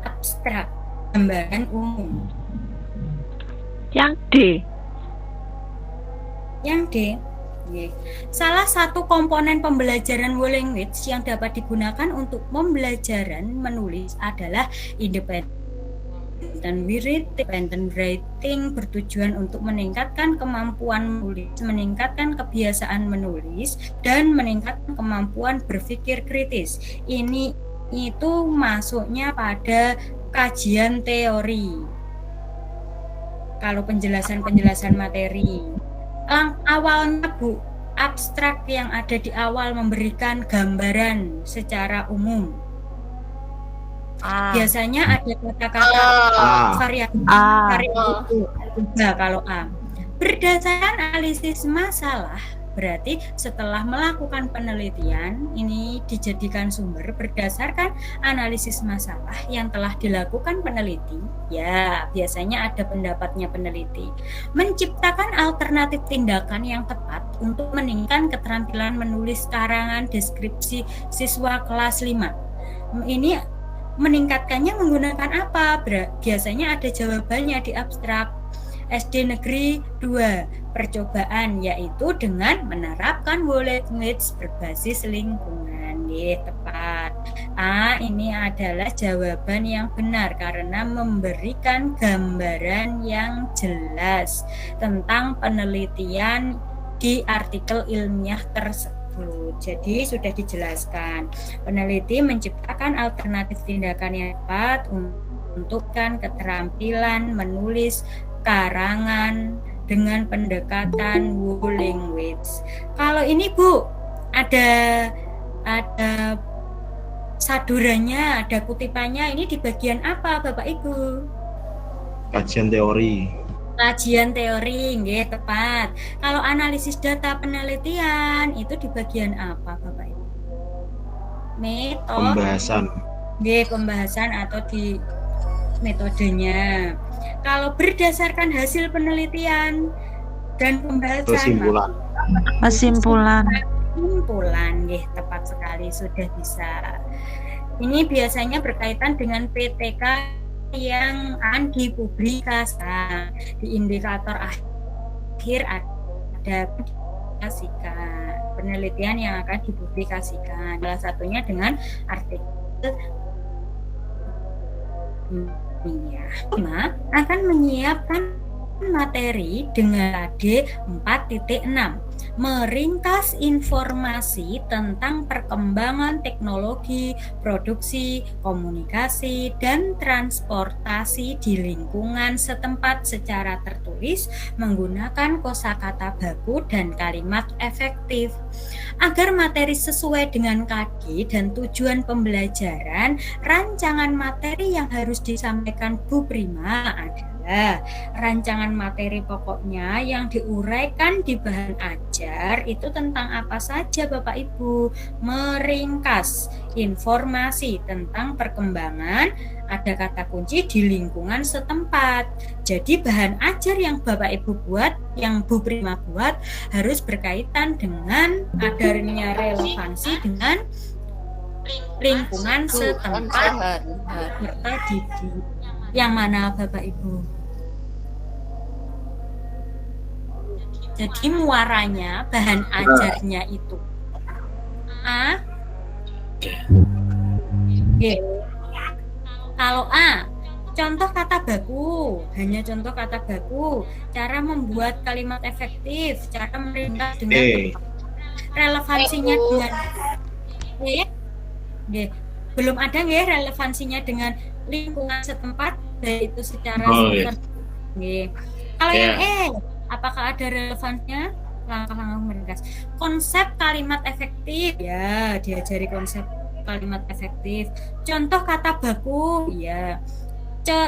Abstrak, gambaran umum. Yang D. Yang D. Salah satu komponen pembelajaran language yang dapat digunakan untuk pembelajaran menulis adalah independent writing bertujuan untuk meningkatkan kemampuan menulis, meningkatkan kebiasaan menulis, dan meningkatkan kemampuan berpikir kritis. Ini itu masuknya pada kajian teori. Kalau penjelasan materi. Awalnya Bu, abstrak yang ada di awal memberikan gambaran secara umum. Biasanya ada kata-kata variasi kalau A. Berdasarkan analisis masalah, berarti setelah melakukan penelitian ini dijadikan sumber berdasarkan analisis masalah yang telah dilakukan peneliti. Ya, biasanya ada pendapatnya peneliti. Menciptakan alternatif tindakan yang tepat untuk meningkatkan keterampilan menulis karangan deskripsi siswa kelas 5. Ini meningkatkannya menggunakan apa? Biasanya ada jawabannya di abstrak. SD Negeri 2 percobaan, yaitu dengan menerapkan language berbasis lingkungan. Tepat. Ini adalah jawaban yang benar karena memberikan gambaran yang jelas tentang penelitian di artikel ilmiah tersebut. Jadi sudah dijelaskan. Peneliti menciptakan alternatif tindakan yang tepat untuk keterampilan menulis karangan dengan pendekatan language. Kalau ini Bu, ada sadurannya, ada kutipannya. Ini di bagian apa Bapak Ibu? Kajian teori. Kajian teori, nggih, tepat. Kalau analisis data penelitian itu di bagian apa Bapak Ibu? Metode. Pembahasan. Nggih, pembahasan atau di metodenya. Kalau berdasarkan hasil penelitian dan pembahasan, Kesimpulan. Nggih, tepat sekali, sudah bisa. Ini biasanya berkaitan dengan PTK yang akan dipublikasikan. Di indikator akhir ada penelitian yang akan dipublikasikan. Salah satunya dengan artikel akan menyiapkan materi dengan KD 4.6 meringkas informasi tentang perkembangan teknologi, produksi, komunikasi, dan transportasi di lingkungan setempat secara tertulis menggunakan kosakata baku dan kalimat efektif. Agar materi sesuai dengan KD dan tujuan pembelajaran, rancangan materi yang harus disampaikan Bu Prima adalah rancangan materi pokoknya yang diuraikan di bahan ajar belajar itu tentang apa saja Bapak Ibu? Meringkas informasi tentang perkembangan ada kata kunci di lingkungan setempat. Jadi bahan ajar yang Bapak Ibu buat, yang Bu Prima buat harus berkaitan dengan adanya relevansi dengan lingkungan setempat serta didik. Yang mana Bapak Ibu? Jadi muaranya, bahan ajarnya itu A. G. Kalau A, contoh kata baku, hanya contoh kata baku, cara membuat kalimat efektif, cara meringkas dengan relevansinya dengan G. Belum ada nggih relevansinya dengan lingkungan setempat, baik itu secara G. Kalau yang E, apakah ada relevansinya? Langkah-langkah meringkas. Konsep kalimat efektif, ya diajari konsep kalimat efektif. Contoh kata baku, ya.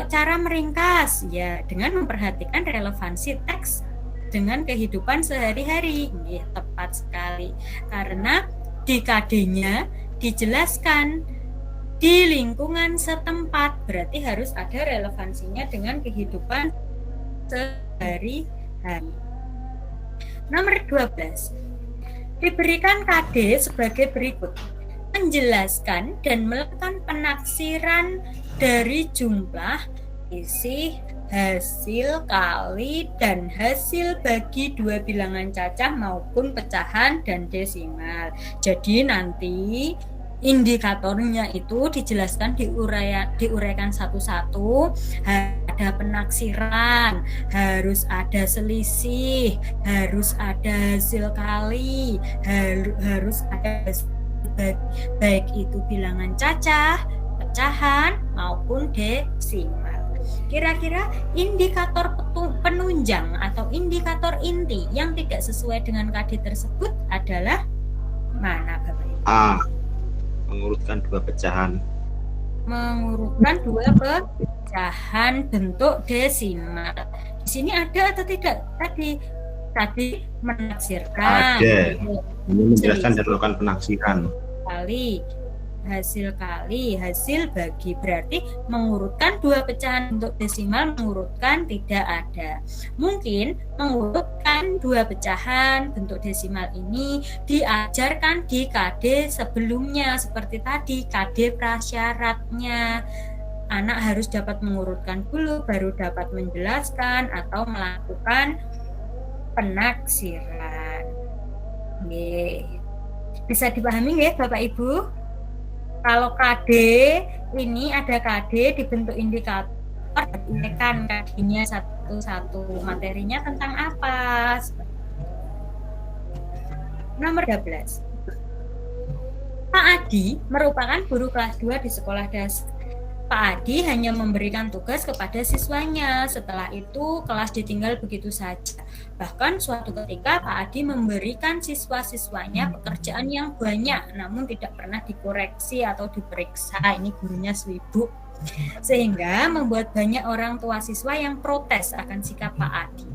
Cara meringkas, ya dengan memperhatikan relevansi teks dengan kehidupan sehari-hari. Ya, tepat sekali. Karena di KD-nya dijelaskan di lingkungan setempat, berarti harus ada relevansinya dengan kehidupan sehari-hari. Nomor 12. Diberikan KD sebagai berikut. Menjelaskan dan melakukan penaksiran dari jumlah, isi, hasil kali, dan hasil bagi dua bilangan cacah maupun pecahan dan desimal. Jadi nanti indikatornya itu dijelaskan, diuraikan satu-satu. Ada penaksiran, harus ada selisih, harus ada hasil kali, harus ada baik itu bilangan cacah, pecahan maupun desimal. Kira-kira indikator penunjang atau indikator inti yang tidak sesuai dengan KD tersebut adalah mana Bapak Ibu? A. Mengurutkan dua pecahan. Mengurutkan dua pecahan bentuk desimal. Di sini ada atau tidak? Tadi menaksirkan. Ada. Ini menjelaskan dan melakukan penaksiran. Hasil kali, hasil bagi, berarti mengurutkan dua pecahan bentuk desimal, mengurutkan tidak ada. Mungkin mengurutkan dua pecahan bentuk desimal ini diajarkan di KD sebelumnya, seperti tadi KD prasyaratnya. Anak harus dapat mengurutkan dulu baru dapat menjelaskan atau melakukan penaksiran. Bisa dipahami nggih Bapak Ibu? Kalau KD ini ada KD dibentuk indikator, kan KD-nya satu-satu, materinya tentang apa? Nomor 12. Pak Adi merupakan guru kelas 2 di sekolah dasar. Pak Adi hanya memberikan tugas kepada siswanya. Setelah itu kelas ditinggal begitu saja. Bahkan suatu ketika Pak Adi memberikan siswa-siswanya pekerjaan yang banyak, namun tidak pernah dikoreksi atau diperiksa. Ini gurunya sibuk. Sehingga membuat banyak orang tua siswa yang protes akan sikap Pak Adi.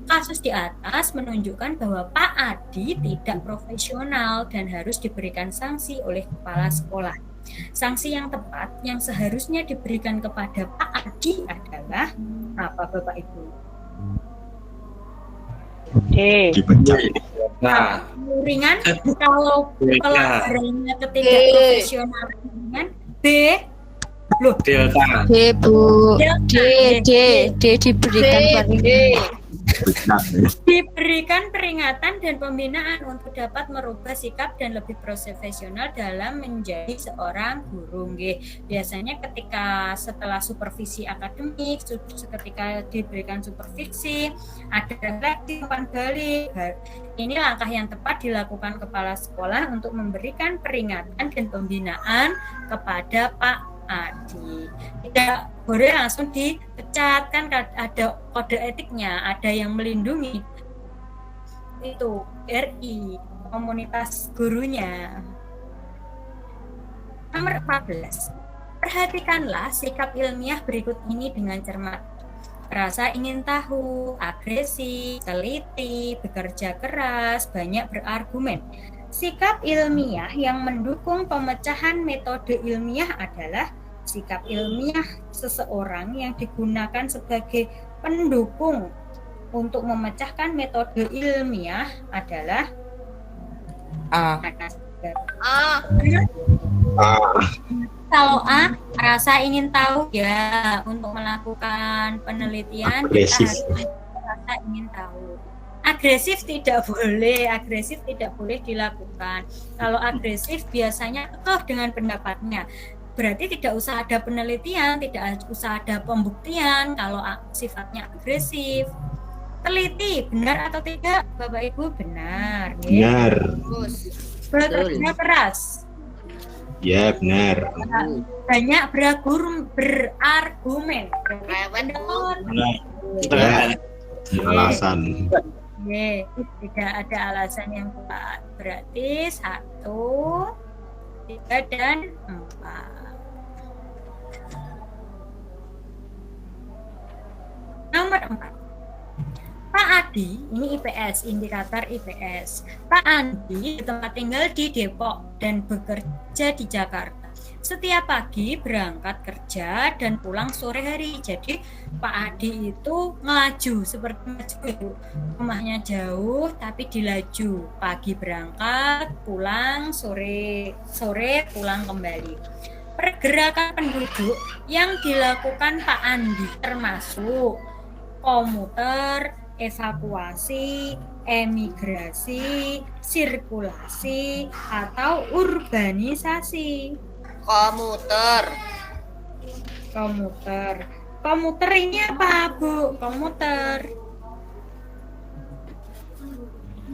Kasus di atas menunjukkan bahwa Pak Adi tidak profesional dan harus diberikan sanksi oleh kepala sekolah. Sanksi yang tepat yang seharusnya diberikan kepada Pak Adi adalah apa Bapak Ibu? Dipecat. Nah, Ringan kalau pelajarannya ketidakprofesional ringan. B. Loh, delta. D Bu. Delta. D diberikan Diberikan peringatan dan pembinaan untuk dapat merubah sikap dan lebih profesional dalam menjadi seorang guru. Biasanya ketika setelah supervisi akademik, ketika diberikan supervisi, ada refleksi umpan balik. Ini langkah yang tepat dilakukan kepala sekolah untuk memberikan peringatan dan pembinaan kepada Pak Adi. Tidak boleh langsung dipecat, kan ada kode etiknya, ada yang melindungi itu RI, komunitas gurunya. Nomor 14. Perhatikanlah sikap ilmiah berikut ini dengan cermat. rasa ingin tahu, agresif, teliti, bekerja keras, banyak berargumen. Sikap ilmiah yang mendukung pemecahan metode ilmiah adalah sikap ilmiah seseorang yang digunakan sebagai pendukung untuk memecahkan metode ilmiah adalah Kalau A, rasa ingin tahu ya, untuk melakukan penelitian kita harus rasa ingin tahu. Agresif tidak boleh dilakukan. Kalau agresif biasanya kekeh dengan pendapatnya. Berarti tidak usah ada penelitian, tidak usah ada pembuktian kalau sifatnya agresif. Teliti, benar atau tidak, Bapak Ibu? Benar. Benar. Bekerja keras. Ya, benar. Banyak berargumen. Benar. Alasan. Tidak ada alasan yang kuat. Berarti 1, 3, dan 4. Nomor 4. Pak Adi, ini IPS, indikator IPS. Pak Adi tempat tinggal di Depok dan bekerja di Jakarta. Setiap pagi berangkat kerja dan pulang sore hari. Jadi Pak Adi itu ngelaju, seperti maju. Rumahnya jauh tapi dilaju. Pagi berangkat, pulang sore pulang kembali. Pergerakan penduduk yang dilakukan Pak Andi termasuk komuter, evakuasi, emigrasi, sirkulasi, atau urbanisasi. Komuter. Komuter ini apa, Bu? Komuter.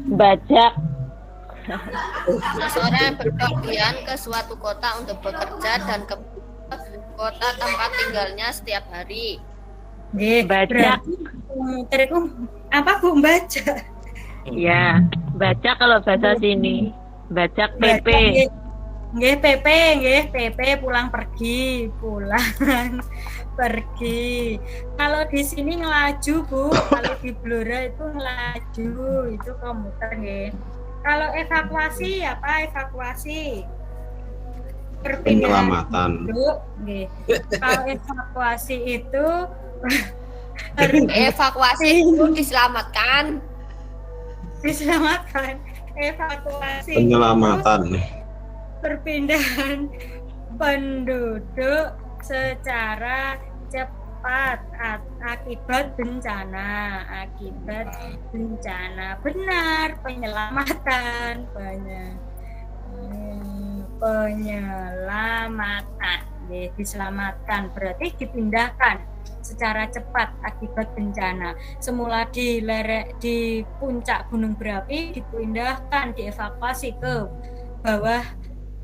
Bajak. Seseorang berpergian ke suatu kota untuk bekerja dan ke kota tempat tinggalnya setiap hari. Bajak. Komuter itu apa, Bu? Baca. Ya, baca kalau bahasa sini. Bajak PP. Nggih, PP pulang pergi. Kalau di sini ngelaju, Bu. Kalau di Blora itu ngelaju, itu komuter nggih. Kalau evakuasi apa? Evakuasi penyelamatan. Nggih. Kalau evakuasi itu diselamatkan. Evakuasi Penyelamatan. Perpindahan penduduk secara cepat akibat bencana. Benar, penyelamatan. Diselamatkan berarti dipindahkan secara cepat akibat bencana. Semula di puncak gunung berapi dipindahkan, dievakuasi ke bawah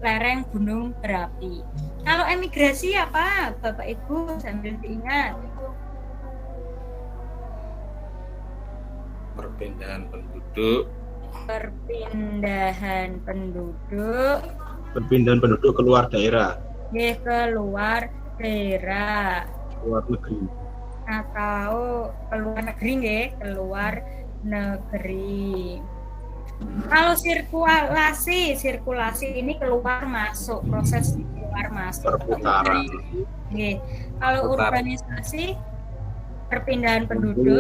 lereng gunung berapi. Kalau emigrasi apa, Bapak Ibu, sambil diingat? Perpindahan penduduk. Perpindahan penduduk keluar daerah. Keluar daerah. Luar negeri. Atau keluar negeri. Kalau sirkulasi ini keluar masuk, proses keluar masuk. Perputaran. Kalau urbanisasi perpindahan penduduk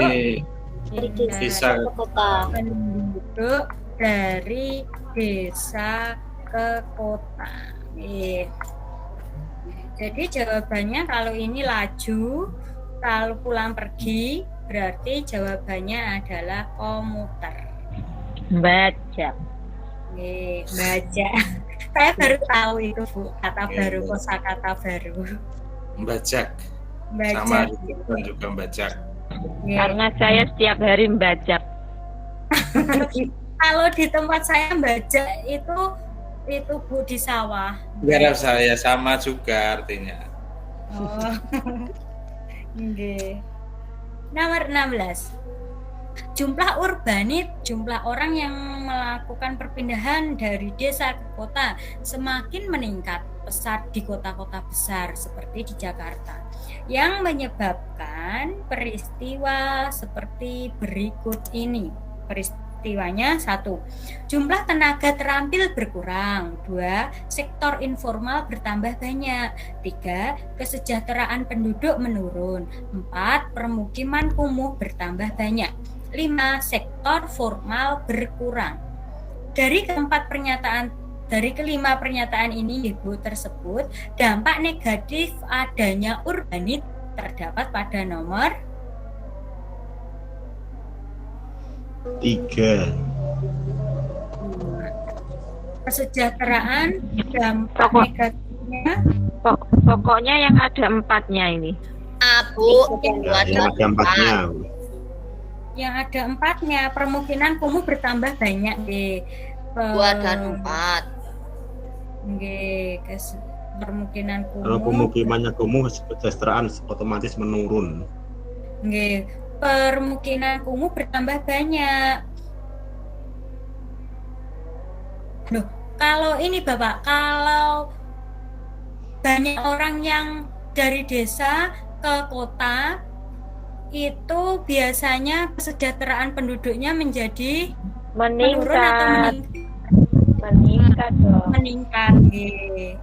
penduduk dari desa ke kota. Jadi jawabannya kalau ini laju, kalau pulang pergi, berarti jawabannya adalah komuter. Bajak. Bajak. Saya baru tahu itu, Bu, kata baru, kosakata baru. Bajak. Sama juga bajak. Karena saya setiap hari membajak. Kalau di tempat saya bajak itu Bu di sawah. Garap saya sama juga artinya. Oh. Nomor 16. Jumlah orang yang melakukan perpindahan dari desa ke kota semakin meningkat. pesat di kota-kota besar seperti di Jakarta, yang menyebabkan peristiwa seperti berikut ini. Peristiwanya: 1. Jumlah tenaga terampil berkurang. 2. Sektor informal bertambah banyak. 3. Kesejahteraan penduduk menurun. 4. Permukiman kumuh bertambah banyak. 5. Sektor formal berkurang. Dari kelima pernyataan ini, Ibu, tersebut, dampak negatif adanya urbanit terdapat pada nomor 3. Kesejahteraan, dampak negatifnya. Pokoknya yang ada 4-nya ini. Bu, Yang ada 4-nya. Yang ada 4-nya, permukiman kumuh bertambah banyak, nggih. 2 dan 4. Nggih, permukiman kumuh. Kalau pemukimannya kumuh, kesejahteraan otomatis menurun. Nggih, permukiman kumuh bertambah banyak. Loh, kalau ini Bapak, kalau banyak orang yang dari desa ke kota, itu biasanya kesejahteraan penduduknya menjadi menurun atau meningkat dong. Meningkat, nggih.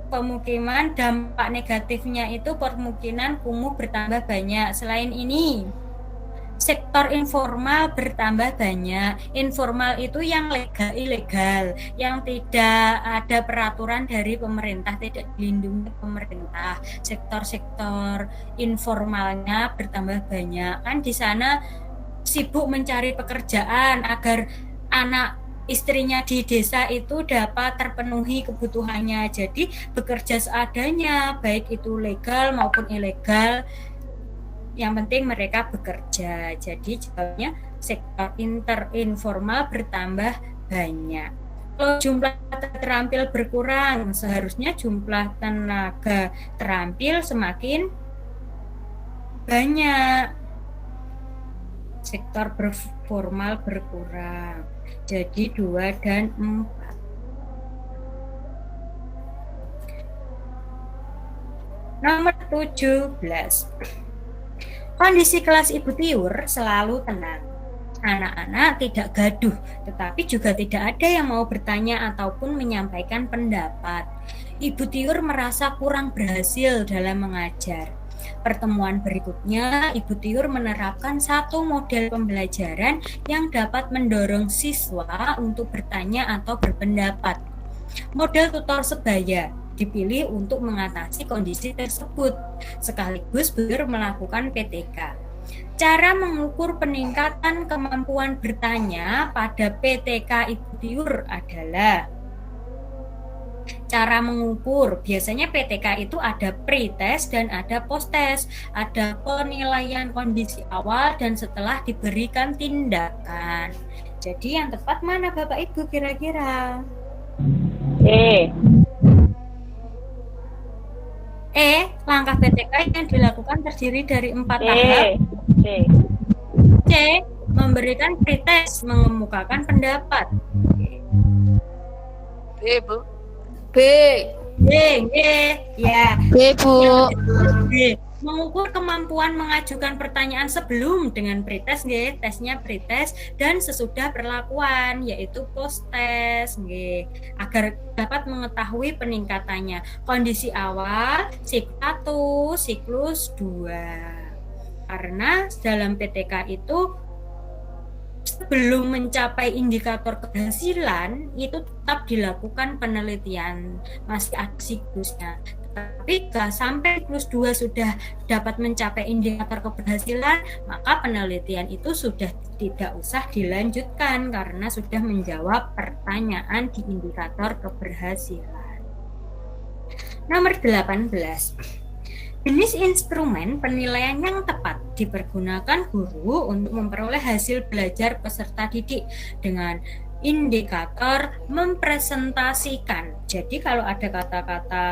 Pemukiman, dampak negatifnya itu permukiman kumuh bertambah banyak. Selain ini, sektor informal bertambah banyak. Informal itu yang ilegal, yang tidak ada peraturan dari pemerintah, tidak dilindungi pemerintah. Sektor-sektor informalnya bertambah banyak. Kan di sana sibuk mencari pekerjaan agar anak istrinya di desa itu dapat terpenuhi kebutuhannya. Jadi bekerja seadanya, baik itu legal maupun ilegal. Yang penting mereka bekerja. Jadi jawabnya sektor informal bertambah banyak. Kalau jumlah terampil berkurang, seharusnya jumlah tenaga terampil semakin banyak. Sektor formal berkurang. Jadi 2 dan 4. Nomor 17. Kondisi kelas Ibu Tiur selalu tenang. Anak-anak tidak gaduh, tetapi juga tidak ada yang mau bertanya ataupun menyampaikan pendapat. Ibu Tiur merasa kurang berhasil dalam mengajar. Pertemuan berikutnya, Ibu Tiur menerapkan satu model pembelajaran yang dapat mendorong siswa untuk bertanya atau berpendapat. Model tutor sebaya dipilih untuk mengatasi kondisi tersebut, sekaligus melakukan PTK. Cara mengukur peningkatan kemampuan bertanya pada PTK Ibu Tiur adalah: cara mengukur, biasanya PTK itu ada pre-test dan ada post-test, ada penilaian kondisi awal dan setelah diberikan tindakan. Jadi yang tepat mana Bapak Ibu kira-kira? Langkah PTK yang dilakukan terdiri dari 4 tahap. C. Memberikan pre-test, mengemukakan pendapat. Bu. B. Ya. B, Bu. B. Mengukur kemampuan mengajukan pertanyaan sebelum dengan pretest, nggih, tesnya pretest, dan sesudah perlakuan yaitu post-test, nggih, agar dapat mengetahui peningkatannya. Kondisi awal, siklus 1, siklus 2. Karena dalam PTK itu sebelum mencapai indikator keberhasilan itu tetap dilakukan penelitian, masih ada siklusnya. Tapi jika sampai siklus 2 sudah dapat mencapai indikator keberhasilan, maka penelitian itu sudah tidak usah dilanjutkan karena sudah menjawab pertanyaan di indikator keberhasilan. Nomor 18. Jenis instrumen penilaian yang tepat dipergunakan guru untuk memperoleh hasil belajar peserta didik dengan indikator mempresentasikan. Jadi kalau ada kata-kata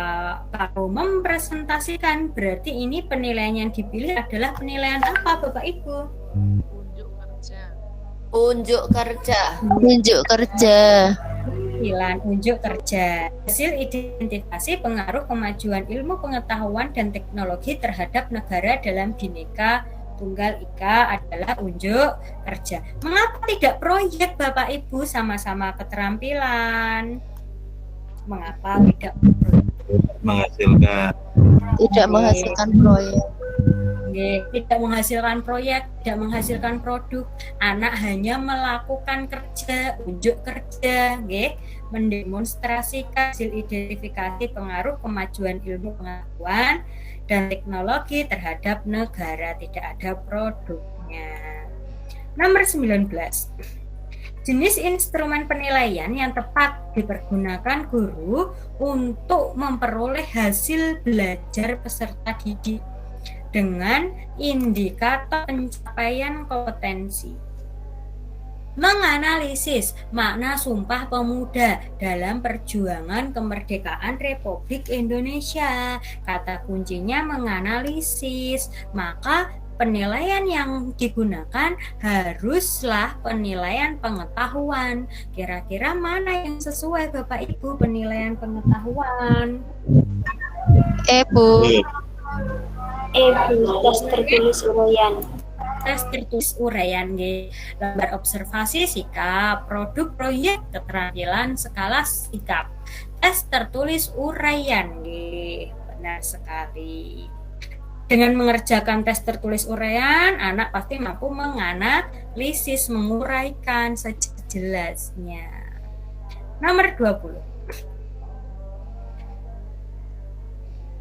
kalau mempresentasikan, berarti ini penilaian yang dipilih adalah penilaian apa Bapak Ibu? Unjuk kerja. Unjuk kerja. keterampilan unjuk kerja. Hasil identifikasi pengaruh kemajuan ilmu pengetahuan dan teknologi terhadap negara dalam Bhinneka Tunggal Ika adalah unjuk kerja. Mengapa tidak proyek Bapak Ibu sama-sama keterampilan? Mengapa tidak Menghasilkan. Tidak menghasilkan proyek. Tidak menghasilkan proyek, tidak menghasilkan produk. Anak hanya melakukan kerja, unjuk kerja, mendemonstrasikan hasil identifikasi pengaruh kemajuan ilmu pengetahuan dan teknologi terhadap negara, tidak ada produknya. Nomor 19. Jenis instrumen penilaian yang tepat dipergunakan guru untuk memperoleh hasil belajar peserta didik dengan indikator pencapaian kompetensi. Menganalisis makna Sumpah Pemuda dalam perjuangan kemerdekaan Republik Indonesia. Kata kuncinya menganalisis, maka penilaian yang digunakan haruslah penilaian pengetahuan. Kira-kira mana yang sesuai Bapak Ibu penilaian pengetahuan? Bu. tes tertulis uraian. Tes tertulis uraian, lembar observasi sikap, produk proyek keterampilan skala sikap. Tes tertulis uraian, benar sekali. Dengan mengerjakan tes tertulis uraian, anak pasti mampu menganalisis, menguraikan sejelasnya. Nomor 20.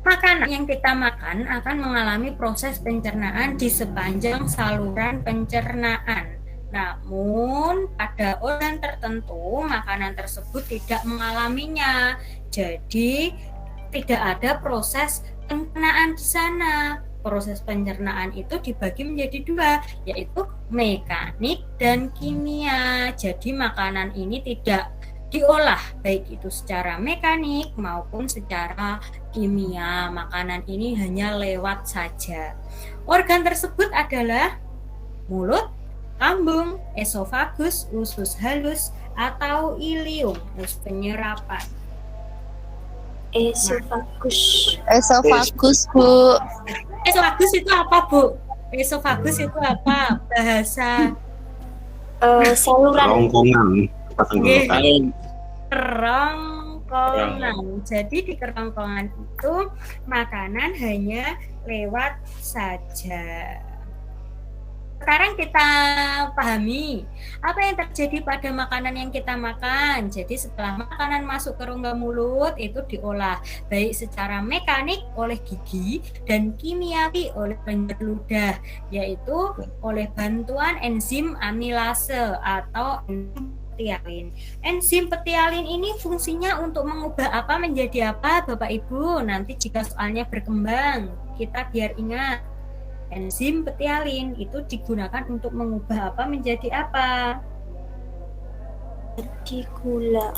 Makanan yang kita makan akan mengalami proses pencernaan di sepanjang saluran pencernaan. Namun, pada organ tertentu, makanan tersebut tidak mengalaminya. Jadi, tidak ada proses pencernaan di sana. Proses pencernaan itu dibagi menjadi dua, yaitu mekanik dan kimia. Jadi, makanan ini tidak diolah baik itu secara mekanik maupun secara kimia. Makanan ini hanya lewat saja. Organ tersebut adalah mulut, lambung, esofagus, usus halus atau ilium, penyerapan. Esofagus. Esofagus, Bu. Esofagus itu apa, Bu? Esofagus itu apa? Bahasa saluran. Kerongkongan. Jadi di kerongkongan itu makanan hanya lewat saja. Sekarang kita pahami apa yang terjadi pada makanan yang kita makan. Jadi setelah makanan masuk ke rongga mulut itu diolah baik secara mekanik oleh gigi dan kimiawi oleh penyedot ludah, yaitu oleh bantuan enzim amilase atau petialin. Enzim petialin ini fungsinya untuk mengubah apa menjadi apa, Bapak Ibu. Nanti jika soalnya berkembang, kita biar ingat. Enzim petialin itu digunakan untuk mengubah apa menjadi apa? Jadi gula.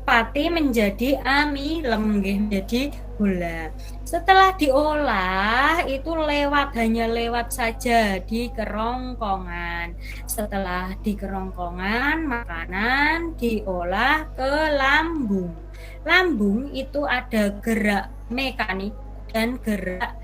Pati menjadi amilem, menjadi gula. Setelah diolah itu hanya lewat saja di kerongkongan. Setelah di kerongkongan, makanan diolah ke lambung. Lambung itu ada gerak mekanik dan gerak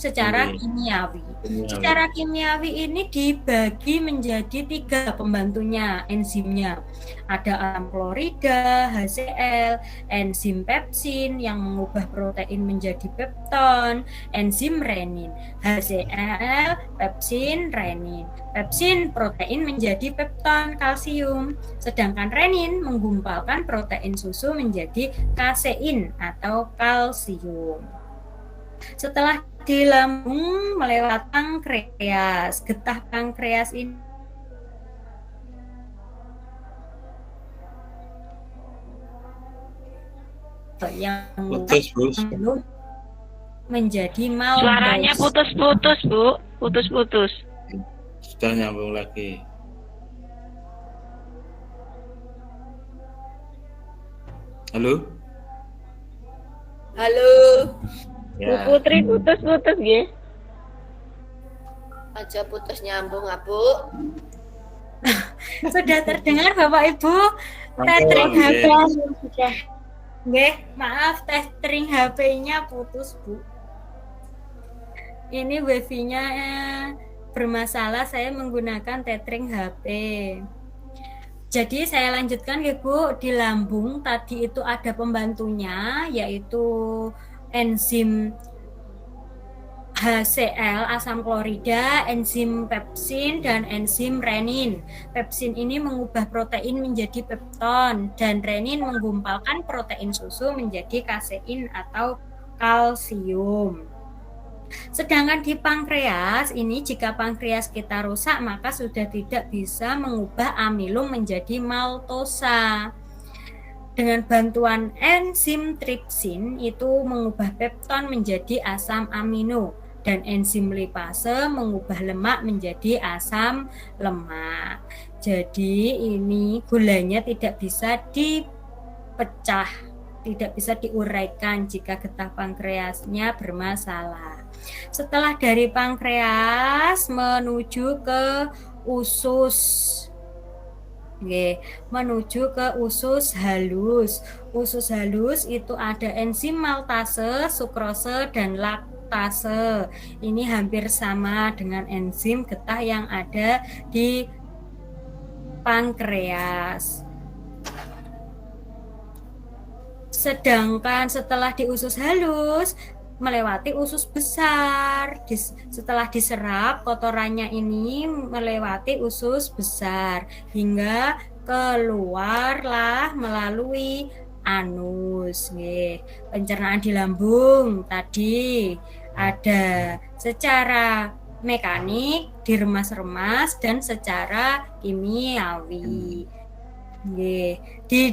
secara kimiawi. Secara kimiawi ini dibagi menjadi 3 pembantunya enzimnya. Ada asam klorida, HCl, enzim pepsin yang mengubah protein menjadi pepton, enzim renin, HCl, pepsin, renin. Pepsin protein menjadi pepton kalsium, sedangkan renin menggumpalkan protein susu menjadi kasein atau kalsium. Setelah di lambung melewat pankreas, getah pankreas ini yang menjadi malbos. Suaranya putus-putus, Bu. Putus-putus. Sudah nyambung lagi. Halo? Halo. Ya. Bu Putri putus-putus nggih. Aja putus nyambung, Bu. Sudah terdengar Bapak Ibu? Tethering HP. Sudah. Nggih, maaf tethering HP-nya putus, Bu. Ini wifi-nya bermasalah, saya menggunakan tethering HP. Jadi saya lanjutkan ya Bu, di lambung tadi itu ada pembantunya yaitu enzim HCl asam klorida, enzim pepsin dan enzim renin. Pepsin ini mengubah protein menjadi pepton dan renin menggumpalkan protein susu menjadi kasein atau kalsium. Sedangkan di pankreas ini jika pankreas kita rusak maka sudah tidak bisa mengubah amilum menjadi maltosa. Dengan bantuan enzim tripsin itu mengubah pepton menjadi asam amino dan enzim lipase mengubah lemak menjadi asam lemak. Jadi ini gulanya tidak bisa dipecah, tidak bisa diuraikan jika getah pankreasnya bermasalah. Setelah dari pankreas menuju ke usus. Menuju ke usus halus. Usus halus itu ada enzim maltase, sukrose, dan laktase. Ini hampir sama dengan enzim getah yang ada di pankreas. Sedangkan setelah di usus halus melewati usus besar. Setelah diserap kotorannya ini melewati usus besar hingga keluarlah melalui anus. Pencernaan di lambung tadi ada secara mekanik diremas-remas dan secara kimiawi. Di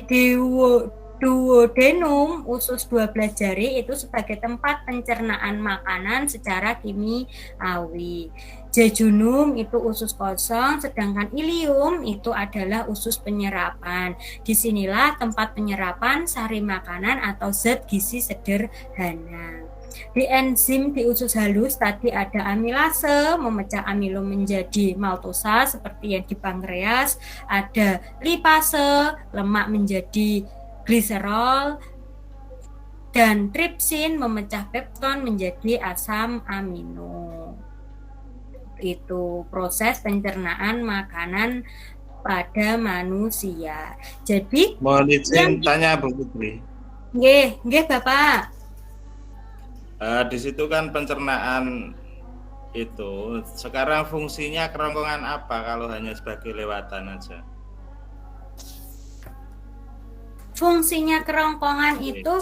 duodenum usus 12 jari itu sebagai tempat pencernaan makanan secara kimiawi. Jejunum itu usus kosong, sedangkan ilium itu adalah usus penyerapan. Disinilah tempat penyerapan sari makanan atau zat gizi sederhana. Di enzim di usus halus tadi ada amilase memecah amilum menjadi maltosa seperti yang di pankreas, ada lipase lemak menjadi gliserol, dan tripsin memecah pepton menjadi asam amino. Itu proses pencernaan makanan pada manusia. Jadi mohon izin tanya Bu Putri. Nggih Bapak. Di situ kan pencernaan itu sekarang fungsinya kerongkongan apa kalau hanya sebagai lewatan aja? Fungsinya kerongkongan itu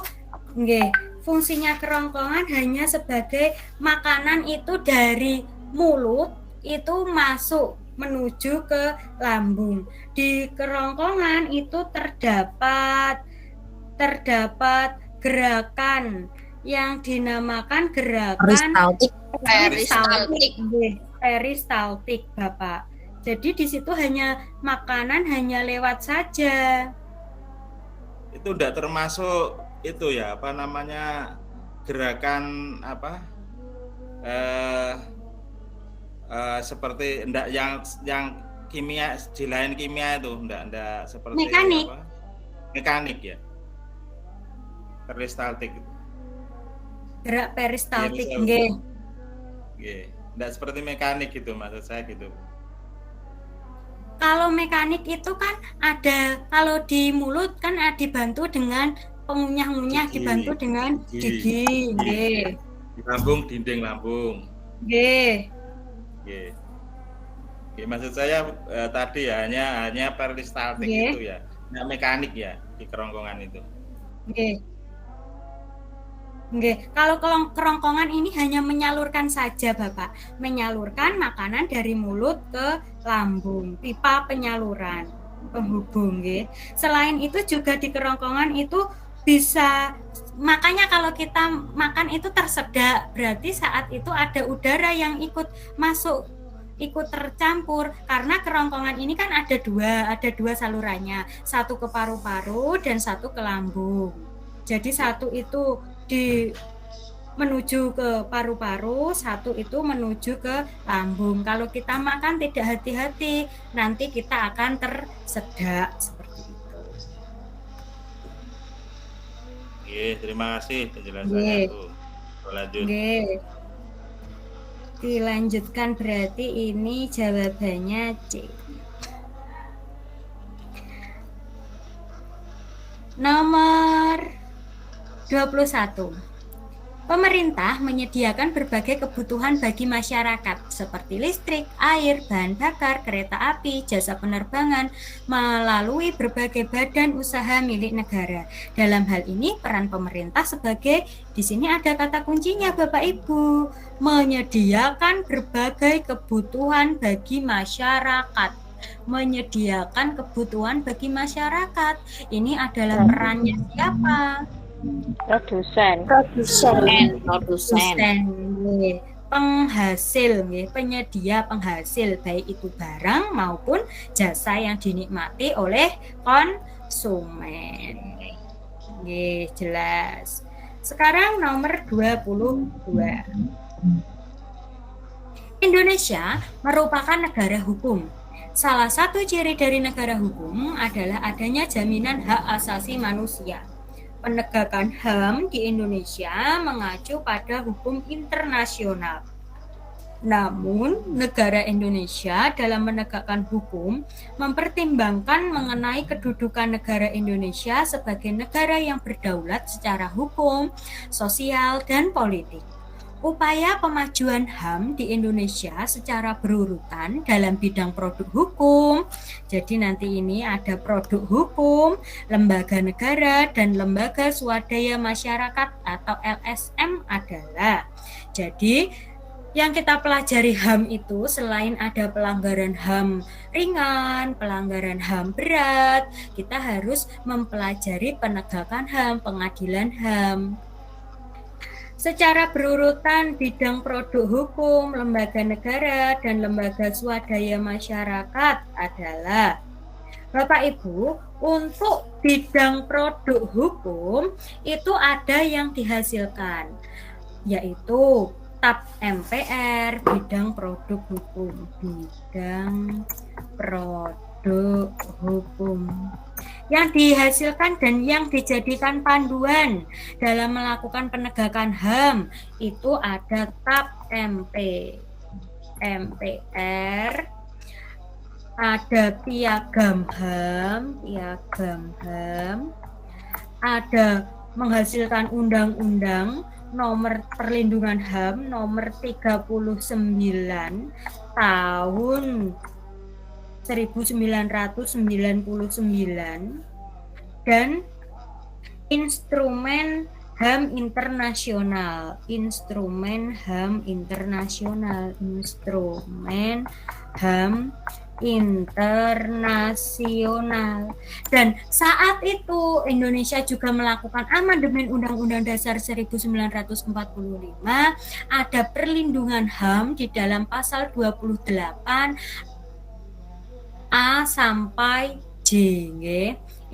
fungsinya kerongkongan hanya sebagai makanan itu dari mulut itu masuk menuju ke lambung. Di kerongkongan itu terdapat gerakan yang dinamakan gerakan peristaltik Bapak. Jadi di situ hanya makanan hanya lewat saja. Itu tidak termasuk itu ya apa namanya gerakan apa seperti enggak yang kimia di lain kimia itu enggak seperti mekanik apa? Mekanik ya peristaltik gerak peristaltik nggih enggak seperti mekanik gitu maksud saya gitu. Kalau mekanik itu kan ada, kalau di mulut kan dibantu dengan pengunyah-ngunyah, dibantu dengan gigi. Di lambung, dinding lambung. Maksud saya tadi ya hanya peristaltik itu ya, nggak mekanik ya di kerongkongan itu. Kalau kerongkongan ini hanya menyalurkan saja Bapak, menyalurkan makanan dari mulut ke lambung, pipa penyaluran penghubung. Selain itu juga di kerongkongan itu bisa, makanya kalau kita makan itu tersedak, berarti saat itu ada udara yang ikut masuk, ikut tercampur, karena kerongkongan ini kan ada dua salurannya, satu ke paru-paru dan satu ke lambung. Jadi satu itu di menuju ke paru-paru, satu itu menuju ke lambung. Kalau kita makan tidak hati-hati, nanti kita akan tersedak seperti itu. Oke, terima kasih penjelasannya Bu. Lanjut. Oke. Dilanjutkan, berarti ini jawabannya C. Nomor 21. Pemerintah menyediakan berbagai kebutuhan bagi masyarakat seperti listrik, air, bahan bakar, kereta api, jasa penerbangan melalui berbagai badan usaha milik negara. Dalam hal ini peran pemerintah sebagai, di sini ada kata kuncinya Bapak Ibu, menyediakan berbagai kebutuhan bagi masyarakat. Menyediakan kebutuhan bagi masyarakat. Ini adalah perannya siapa? Produsen. Penghasil, penyedia penghasil, baik itu barang maupun jasa yang dinikmati oleh konsumen. Jelas. Sekarang nomor 22. Indonesia merupakan negara hukum. Salah satu ciri dari negara hukum adalah adanya jaminan hak asasi manusia. Penegakan HAM di Indonesia mengacu pada hukum internasional. Namun, negara Indonesia dalam menegakkan hukum mempertimbangkan mengenai kedudukan negara Indonesia sebagai negara yang berdaulat secara hukum, sosial, dan politik. Upaya pemajuan HAM di Indonesia secara berurutan dalam bidang produk hukum. Jadi nanti ini ada produk hukum, lembaga negara, dan lembaga swadaya masyarakat atau LSM adalah. Jadi yang kita pelajari HAM itu selain ada pelanggaran HAM ringan, pelanggaran HAM berat, kita harus mempelajari penegakan HAM, pengadilan HAM. Secara berurutan bidang produk hukum, lembaga negara, dan lembaga swadaya masyarakat adalah, Bapak Ibu, untuk bidang produk hukum itu ada yang dihasilkan, yaitu TAP MPR, bidang produk hukum, bidang produk hukum. Yang dihasilkan dan yang dijadikan panduan dalam melakukan penegakan HAM itu ada TAP MPR, ada Piagam HAM, ada menghasilkan undang-undang nomor perlindungan HAM nomor 39 tahun 1999 dan instrumen HAM internasional, dan saat itu Indonesia juga melakukan amandemen Undang-Undang Dasar 1945. Ada perlindungan HAM di dalam pasal 28 A sampai J,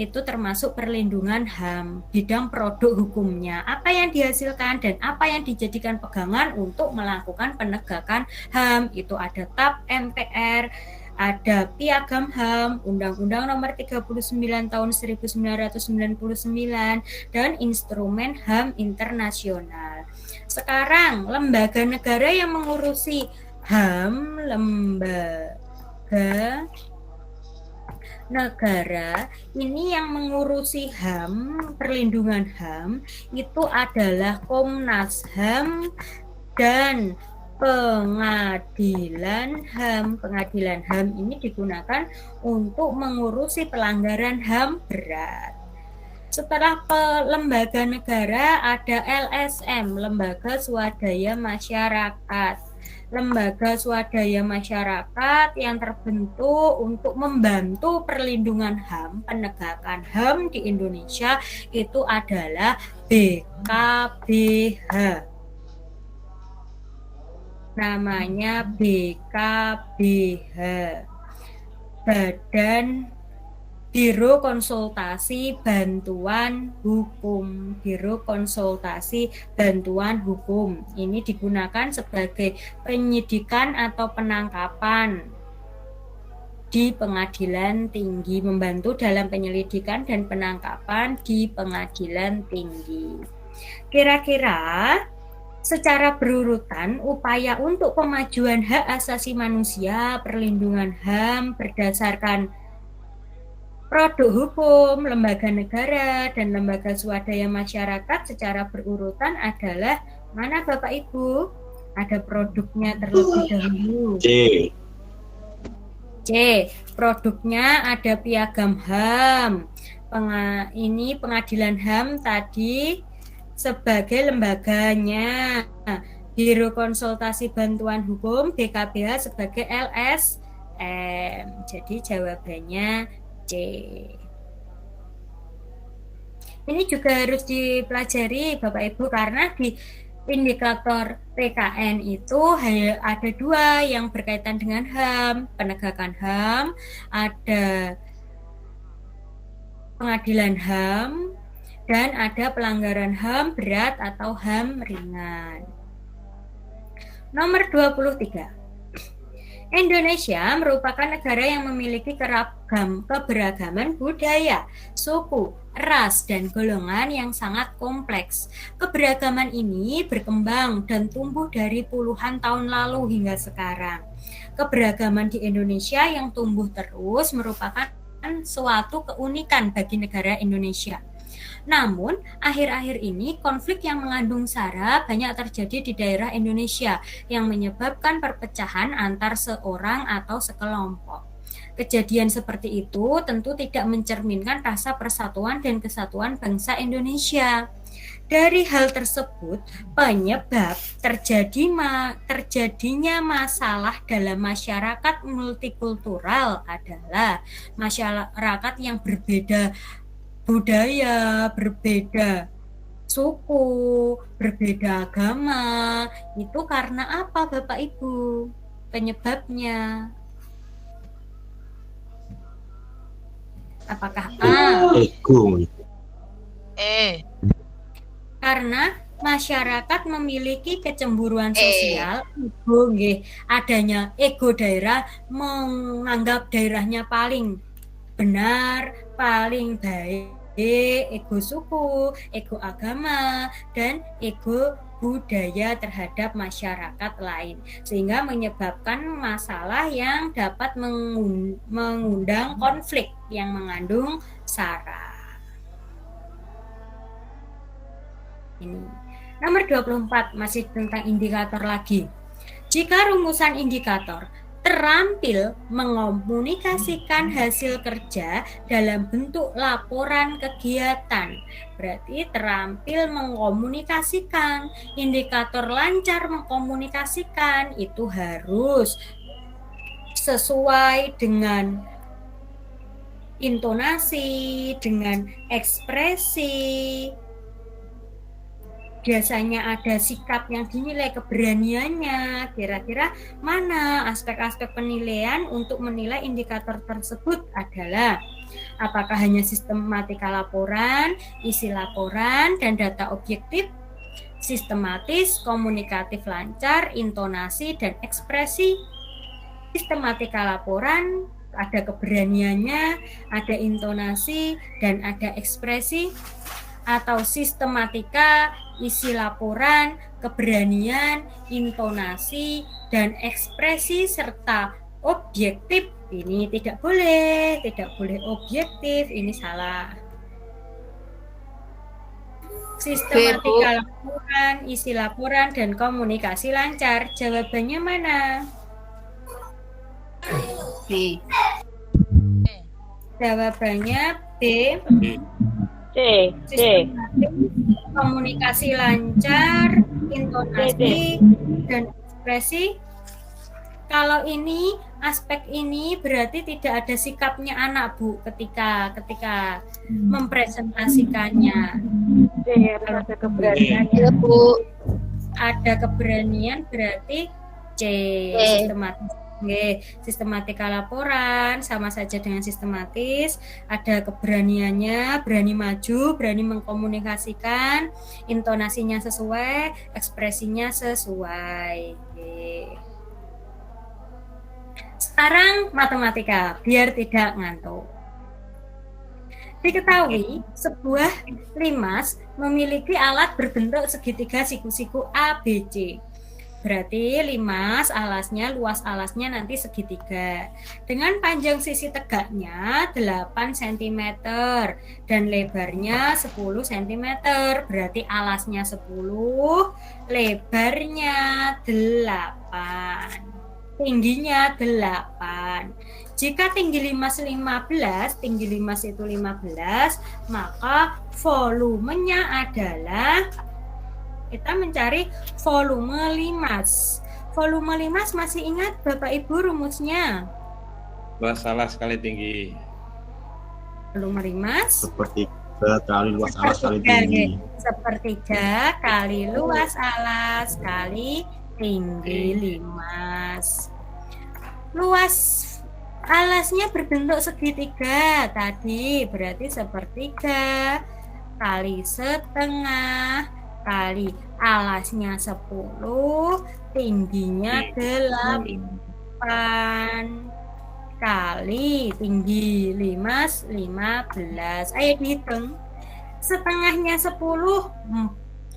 itu termasuk perlindungan HAM bidang produk hukumnya, apa yang dihasilkan dan apa yang dijadikan pegangan untuk melakukan penegakan HAM. Itu ada TAP MPR, ada Piagam HAM, Undang-Undang nomor 39 tahun 1999 dan instrumen HAM internasional. Sekarang lembaga negara yang mengurusi HAM, lembaga negara ini yang mengurusi HAM, perlindungan HAM itu adalah Komnas HAM dan Pengadilan HAM. Pengadilan HAM ini digunakan untuk mengurusi pelanggaran HAM berat. Setelah lembaga negara ada LSM, Lembaga Swadaya Masyarakat. Lembaga swadaya masyarakat yang terbentuk untuk membantu perlindungan HAM, penegakan HAM di Indonesia itu adalah BKBH. Namanya BKBH, Badan Biro Konsultasi Bantuan Hukum. Biro Konsultasi Bantuan Hukum. Ini digunakan sebagai penyidikan atau penangkapan di pengadilan tinggi, membantu dalam penyelidikan dan penangkapan di pengadilan tinggi. Kira-kira secara berurutan upaya untuk pemajuan hak asasi manusia, perlindungan HAM berdasarkan produk hukum, lembaga negara, dan lembaga swadaya masyarakat secara berurutan adalah mana Bapak Ibu? Ada produknya terlebih dahulu. C. Produknya ada Piagam HAM. Ini Pengadilan HAM tadi sebagai lembaganya. Biro Konsultasi Bantuan Hukum BKBH sebagai LSM. Jadi jawabannya C. Ini juga harus dipelajari Bapak Ibu karena di indikator PKN itu ada 2 yang berkaitan dengan HAM, penegakan HAM, ada pengadilan HAM, dan ada pelanggaran HAM berat atau HAM ringan. Nomor 23. Indonesia merupakan negara yang memiliki keberagaman budaya, suku, ras, dan golongan yang sangat kompleks. Keberagaman ini berkembang dan tumbuh dari puluhan tahun lalu hingga sekarang. Keberagaman di Indonesia yang tumbuh terus merupakan suatu keunikan bagi negara Indonesia. Namun, akhir-akhir ini konflik yang mengandung SARA banyak terjadi di daerah Indonesia yang menyebabkan perpecahan antar seorang atau sekelompok. Kejadian seperti itu tentu tidak mencerminkan rasa persatuan dan kesatuan bangsa Indonesia. Dari hal tersebut, penyebab terjadinya masalah dalam masyarakat multikultural adalah masyarakat yang berbeda budaya, berbeda suku, berbeda agama. Itu karena apa Bapak Ibu? Penyebabnya apakah A? Ego. Karena masyarakat memiliki kecemburuan sosial, ego, adanya ego daerah, menganggap daerahnya paling benar, paling baik, ego suku, ego agama, dan ego budaya terhadap masyarakat lain, sehingga menyebabkan masalah yang dapat mengundang konflik yang mengandung SARA. Ini. Nomor 24 masih tentang indikator lagi. Jika rumusan indikator terampil mengkomunikasikan hasil kerja dalam bentuk laporan kegiatan, berarti terampil mengkomunikasikan. Indikator lancar mengkomunikasikan itu harus sesuai dengan intonasi, dengan ekspresi. Biasanya ada sikap yang dinilai keberaniannya. Kira-kira mana aspek-aspek penilaian untuk menilai indikator tersebut adalah apakah hanya sistematika laporan, isi laporan, dan data objektif, sistematis, komunikatif lancar, intonasi, dan ekspresi. Sistematika laporan, ada keberaniannya, ada intonasi, dan ada ekspresi. Atau sistematika, isi laporan, keberanian, intonasi, dan ekspresi serta objektif. Ini tidak boleh objektif, ini salah. Sistematika laporan, isi laporan, dan komunikasi lancar. Jawabannya mana? B. Jawabannya B. C. Komunikasi lancar, intonasi, dan ekspresi. Kalau ini aspek ini berarti tidak ada sikapnya anak Bu ketika mempresentasikannya. Kalau ada keberanian Ya, Bu. Ada keberanian berarti C. Sistematis Sistematika laporan sama saja dengan sistematis. Ada keberaniannya, berani maju, berani mengkomunikasikan, intonasinya sesuai, ekspresinya sesuai. Sekarang matematika, biar tidak ngantuk. Diketahui sebuah limas memiliki alat berbentuk segitiga siku-siku ABC. Berarti limas alasnya, luas alasnya nanti segitiga. Dengan panjang sisi tegaknya 8 cm dan lebarnya 10 cm. Berarti alasnya 10, lebarnya 8. Tingginya 8. Jika tinggi limas 15, tinggi limas itu 15, maka volumenya adalah, kita mencari volume limas. Volume limas masih ingat Bapak Ibu rumusnya? Luas alas kali tinggi. Volume limas sepertiga kali luas alas kali tinggi. Sepertiga kali luas alas kali tinggi limas. Luas alasnya berbentuk segitiga tadi, berarti sepertiga kali setengah kali alasnya 10, tingginya 8 kali tinggi limas 15. Ayo dihitung. Setengahnya 10,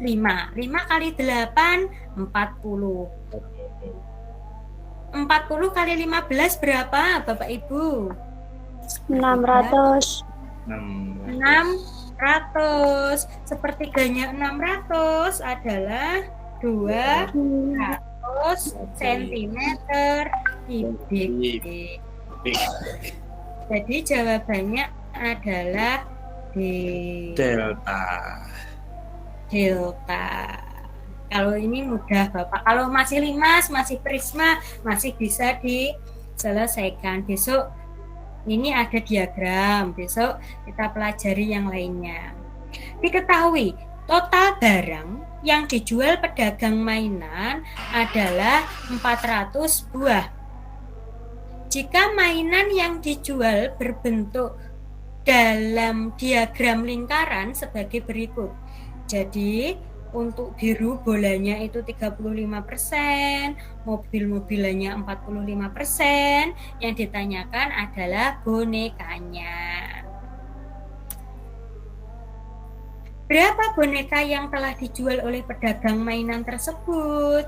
5 kali 8, 40. 40 kali 15 berapa Bapak Ibu? 600. 600. Sepertiganya 600 adalah 200 cm kubik. Jadi jawabannya adalah Delta. Kalau ini mudah Bapak. Kalau masih limas, masih prisma, masih bisa diselesaikan. Besok ini ada diagram. Besok kita pelajari yang lainnya. Diketahui total barang yang dijual pedagang mainan adalah 400 buah. Jika mainan yang dijual berbentuk dalam diagram lingkaran sebagai berikut. Jadi untuk biru bolanya itu 35%, mobil-mobilannya 45%, yang ditanyakan adalah bonekanya. Berapa boneka yang telah dijual oleh pedagang mainan tersebut?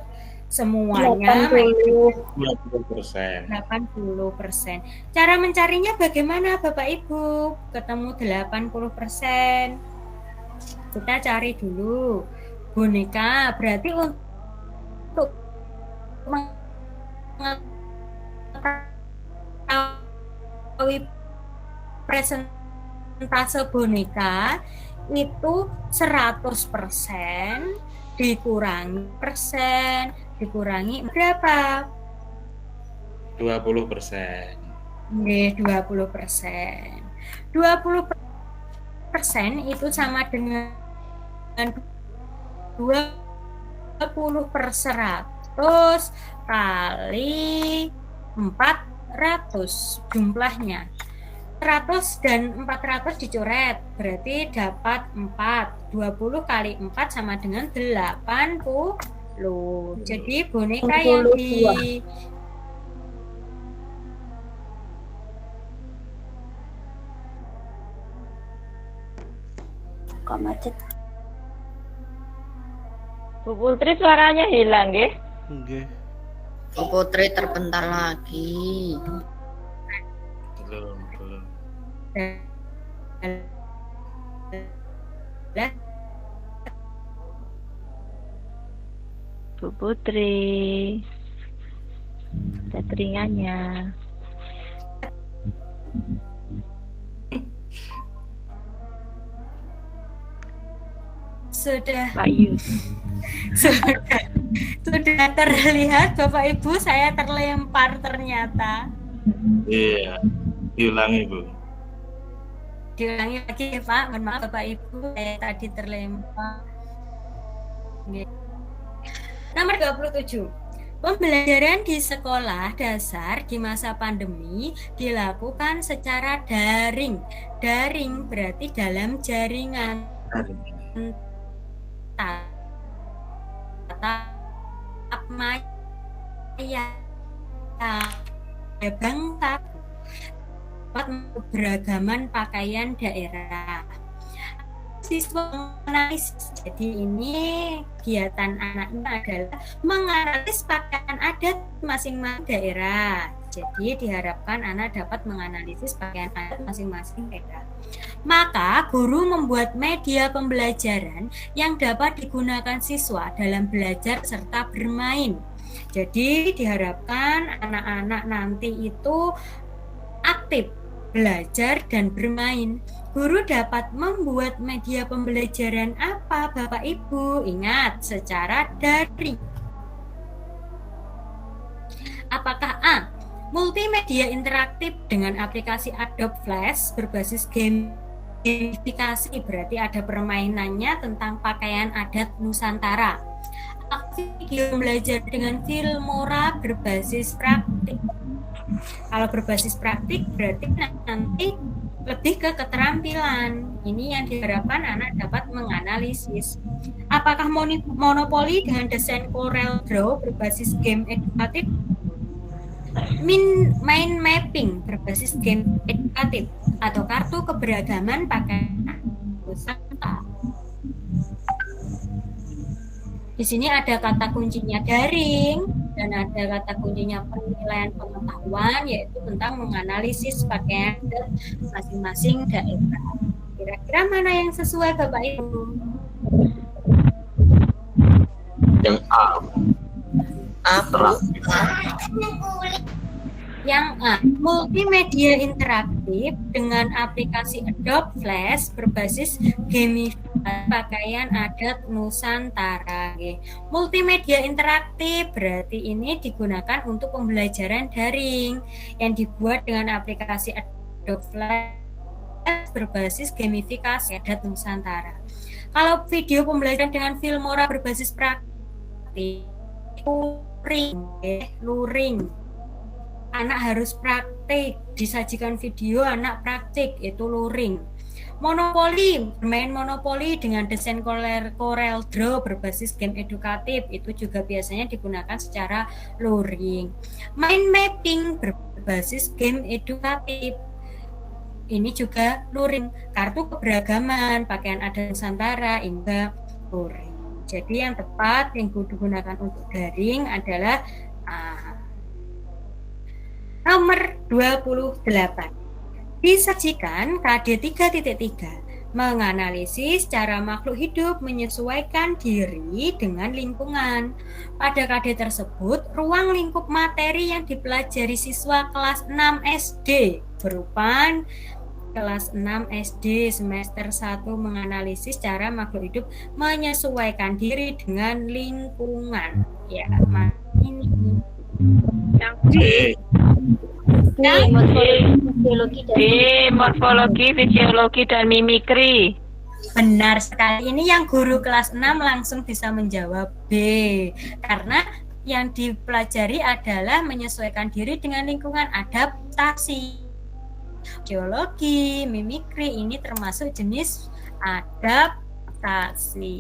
Semuanya 80%. 80%. Cara mencarinya bagaimana Bapak Ibu? Ketemu 80%. Kita cari dulu boneka, berarti untuk mengetahui presentase boneka itu 100% dikurangi berapa? 20%. 20%. 20% itu sama dengan 20/100 kali 400 jumlahnya. 100 dan 400 dicoret, berarti dapat 4. 20 kali 4 sama dengan 80. Jadi boneka yang di kok macet. Bu Putri suaranya hilang, nggih? Nggih. Bu Putri terbentar lagi. Belum. Bu Putri. Ada teringanya. sudah Pak Yu. sudah terlihat Bapak Ibu, saya terlempar ternyata. Iya. Diulangi, Bu. Diulangi lagi ya Pak, mohon maaf Bapak Ibu, saya tadi terlempar. Nomor 27. Pembelajaran di sekolah dasar di masa pandemi dilakukan secara daring. Daring berarti dalam jaringan tatap maya bangsa keberagaman pakaian daerah. Siswa menganalisis. Jadi ini kegiatan anaknya adalah menganalisis pakaian adat masing-masing daerah. Jadi diharapkan anak dapat menganalisis pakaian adat masing-masing daerah. Maka guru membuat media pembelajaran yang dapat digunakan siswa dalam belajar serta bermain. Jadi diharapkan anak-anak nanti itu aktif belajar dan bermain. Guru dapat membuat media pembelajaran apa, Bapak Ibu? Ingat, secara daring. Apakah A. Multimedia interaktif dengan aplikasi Adobe Flash berbasis gamifikasi, berarti ada permainannya tentang pakaian adat Nusantara. Video belajar dengan Filmora berbasis praktik. Kalau berbasis praktik berarti nanti lebih ke keterampilan. Ini yang diharapkan anak dapat menganalisis. Apakah monopoli dengan desain Corel Draw berbasis game edukatif? Mind mapping berbasis game edukatif atau kartu keberagaman pakaian Nusantara. Di sini ada kata kuncinya daring dan ada kata kuncinya penilaian pengetahuan, yaitu tentang menganalisis pakaian masing-masing daerah. Kira-kira mana yang sesuai, Bapak Ibu? Yang A. Yang A, multimedia interaktif dengan aplikasi Adobe Flash berbasis gamifikasi pakaian adat Nusantara. Multimedia interaktif berarti ini digunakan untuk pembelajaran daring yang dibuat dengan aplikasi Adobe Flash berbasis gamifikasi adat Nusantara. Kalau video pembelajaran dengan Filmora berbasis praktik, luring. Anak harus praktik, disajikan video anak praktik, itu luring. Monopoli, bermain monopoli dengan desain Corel Draw berbasis game edukatif, itu juga biasanya digunakan secara luring. Mind mapping berbasis game edukatif, ini juga luring. Kartu keberagaman pakaian adat Nusantara, hingga luring. Jadi yang tepat yang digunakan untuk daring adalah nomor 28. Disajikan KD 3.3 menganalisis cara makhluk hidup menyesuaikan diri dengan lingkungan. Pada KD tersebut, ruang lingkup materi yang dipelajari siswa kelas 6 SD berupa kelas 6 SD semester 1 menganalisis cara makhluk hidup menyesuaikan diri dengan lingkungan. Ya, ini yang D. Morfologi, fisiologi, dan mimikri. Benar sekali. Ini yang guru kelas 6 langsung bisa menjawab B. Karena yang dipelajari adalah menyesuaikan diri dengan lingkungan, adaptasi. Geologi, mimikri ini termasuk jenis adaptasi.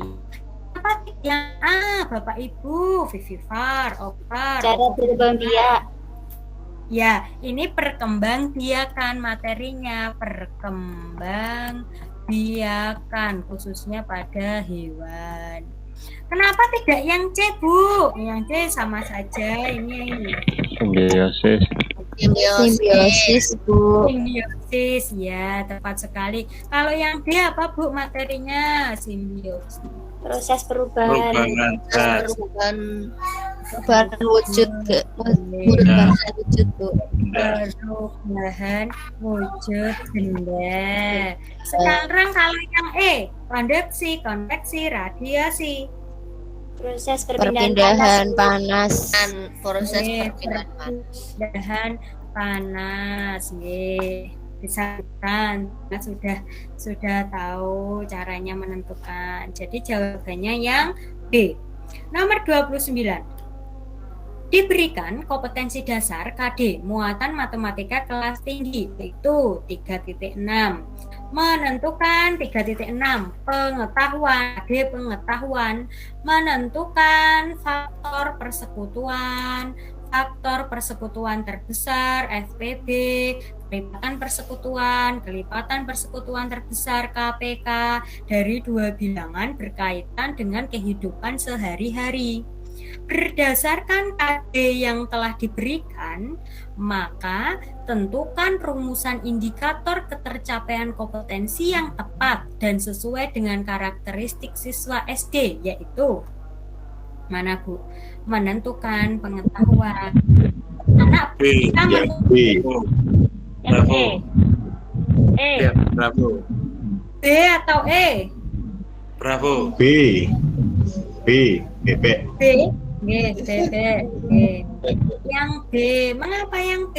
Apa yang A, Bapak Ibu? Vivifar, opar. Cara berkembang biak. Ya, ini perkembangbiakan materinya, perkembangbiakan khususnya pada hewan. Kenapa tidak yang C, Bu? Yang C sama saja ini. Simbiosis. Simbiosis, Bu. Simbiosis, ya, tepat sekali. Kalau yang D apa, Bu, materinya? Simbiosis. Proses perubahan wujud ke perubahan wujud, Bu. Perubahan wujud benda. Sekarang kalau yang E, konveksi, radiasi. Proses perpindahan panas. Proses perpindahan panas. Disatukan, sudah tahu caranya menentukan. Jadi jawabannya yang B. Nomor 29. Diberikan kompetensi dasar KD muatan matematika kelas tinggi yaitu 3.6. Menentukan 3.6 pengetahuan KD pengetahuan, menentukan faktor persekutuan terbesar FPB, kelipatan persekutuan terbesar KPK dari dua bilangan berkaitan dengan kehidupan sehari-hari. Berdasarkan KD yang telah diberikan, maka tentukan rumusan indikator ketercapaian kompetensi yang tepat dan sesuai dengan karakteristik siswa SD, yaitu mana Bu? Menentukan pengetahuan. Anak B. bisa Ya, B. Bravo. E. Ya, bravo. B atau E? Bravo. B. Bebek. B. Yang B, mengapa yang B?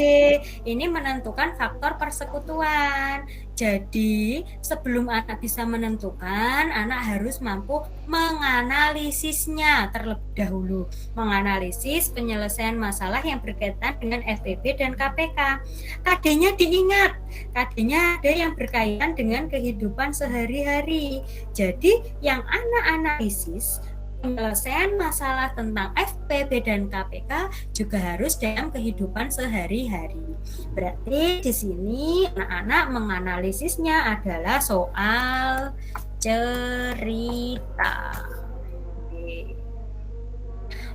Ini menentukan faktor persekutuan. Jadi, sebelum anak bisa menentukan, anak harus mampu menganalisisnya terlebih dahulu. Menganalisis penyelesaian masalah yang berkaitan dengan FPB dan KPK. KD-nya diingat. KD-nya ada yang berkaitan dengan kehidupan sehari-hari. Jadi, yang anak analisis penyelesaian masalah tentang FPB dan KPK juga harus dalam kehidupan sehari-hari. Berarti di sini anak-anak menganalisisnya adalah soal cerita.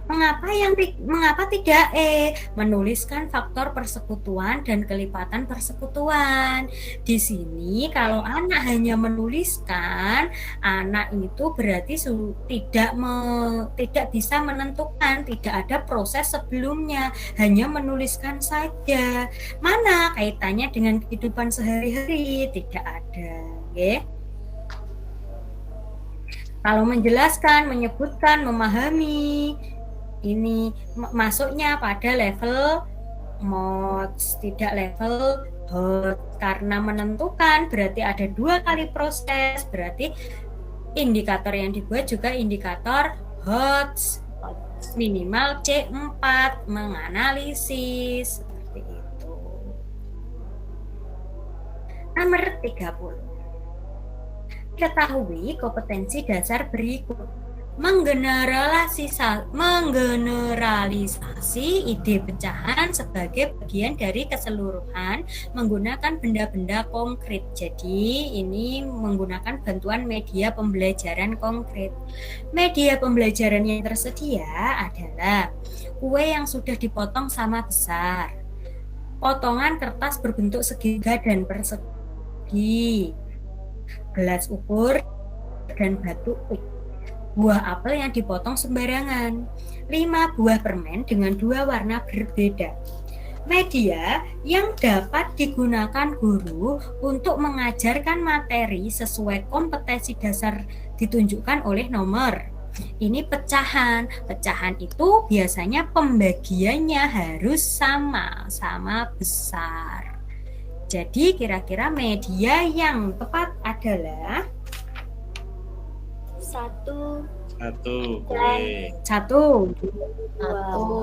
Mengapa tidak menuliskan faktor persekutuan dan kelipatan persekutuan? Di sini kalau anak hanya menuliskan, anak itu berarti tidak bisa menentukan, tidak ada proses sebelumnya, hanya menuliskan saja. Mana kaitannya dengan kehidupan sehari-hari? Tidak ada, ya. Kalau menjelaskan, menyebutkan, memahami, ini masuknya pada level MODS, tidak level HOT. Karena menentukan berarti ada 2 kali proses, berarti indikator yang dibuat juga indikator HOTS, minimal C4, menganalisis, seperti itu. Nomor 30. Ketahui kompetensi dasar berikut. Menggeneralisasi ide pecahan sebagai bagian dari keseluruhan menggunakan benda-benda konkret. Jadi ini menggunakan bantuan media pembelajaran konkret. Media pembelajaran yang tersedia adalah kue yang sudah dipotong sama besar, potongan kertas berbentuk segitiga dan persegi, gelas ukur dan batu pik, buah apel yang dipotong sembarangan, 5 buah permen dengan 2 warna berbeda. Media yang dapat digunakan guru untuk mengajarkan materi sesuai kompetensi dasar ditunjukkan oleh nomor. Ini pecahan. Pecahan itu biasanya pembagiannya harus sama besar. Jadi kira-kira media yang tepat adalah Satu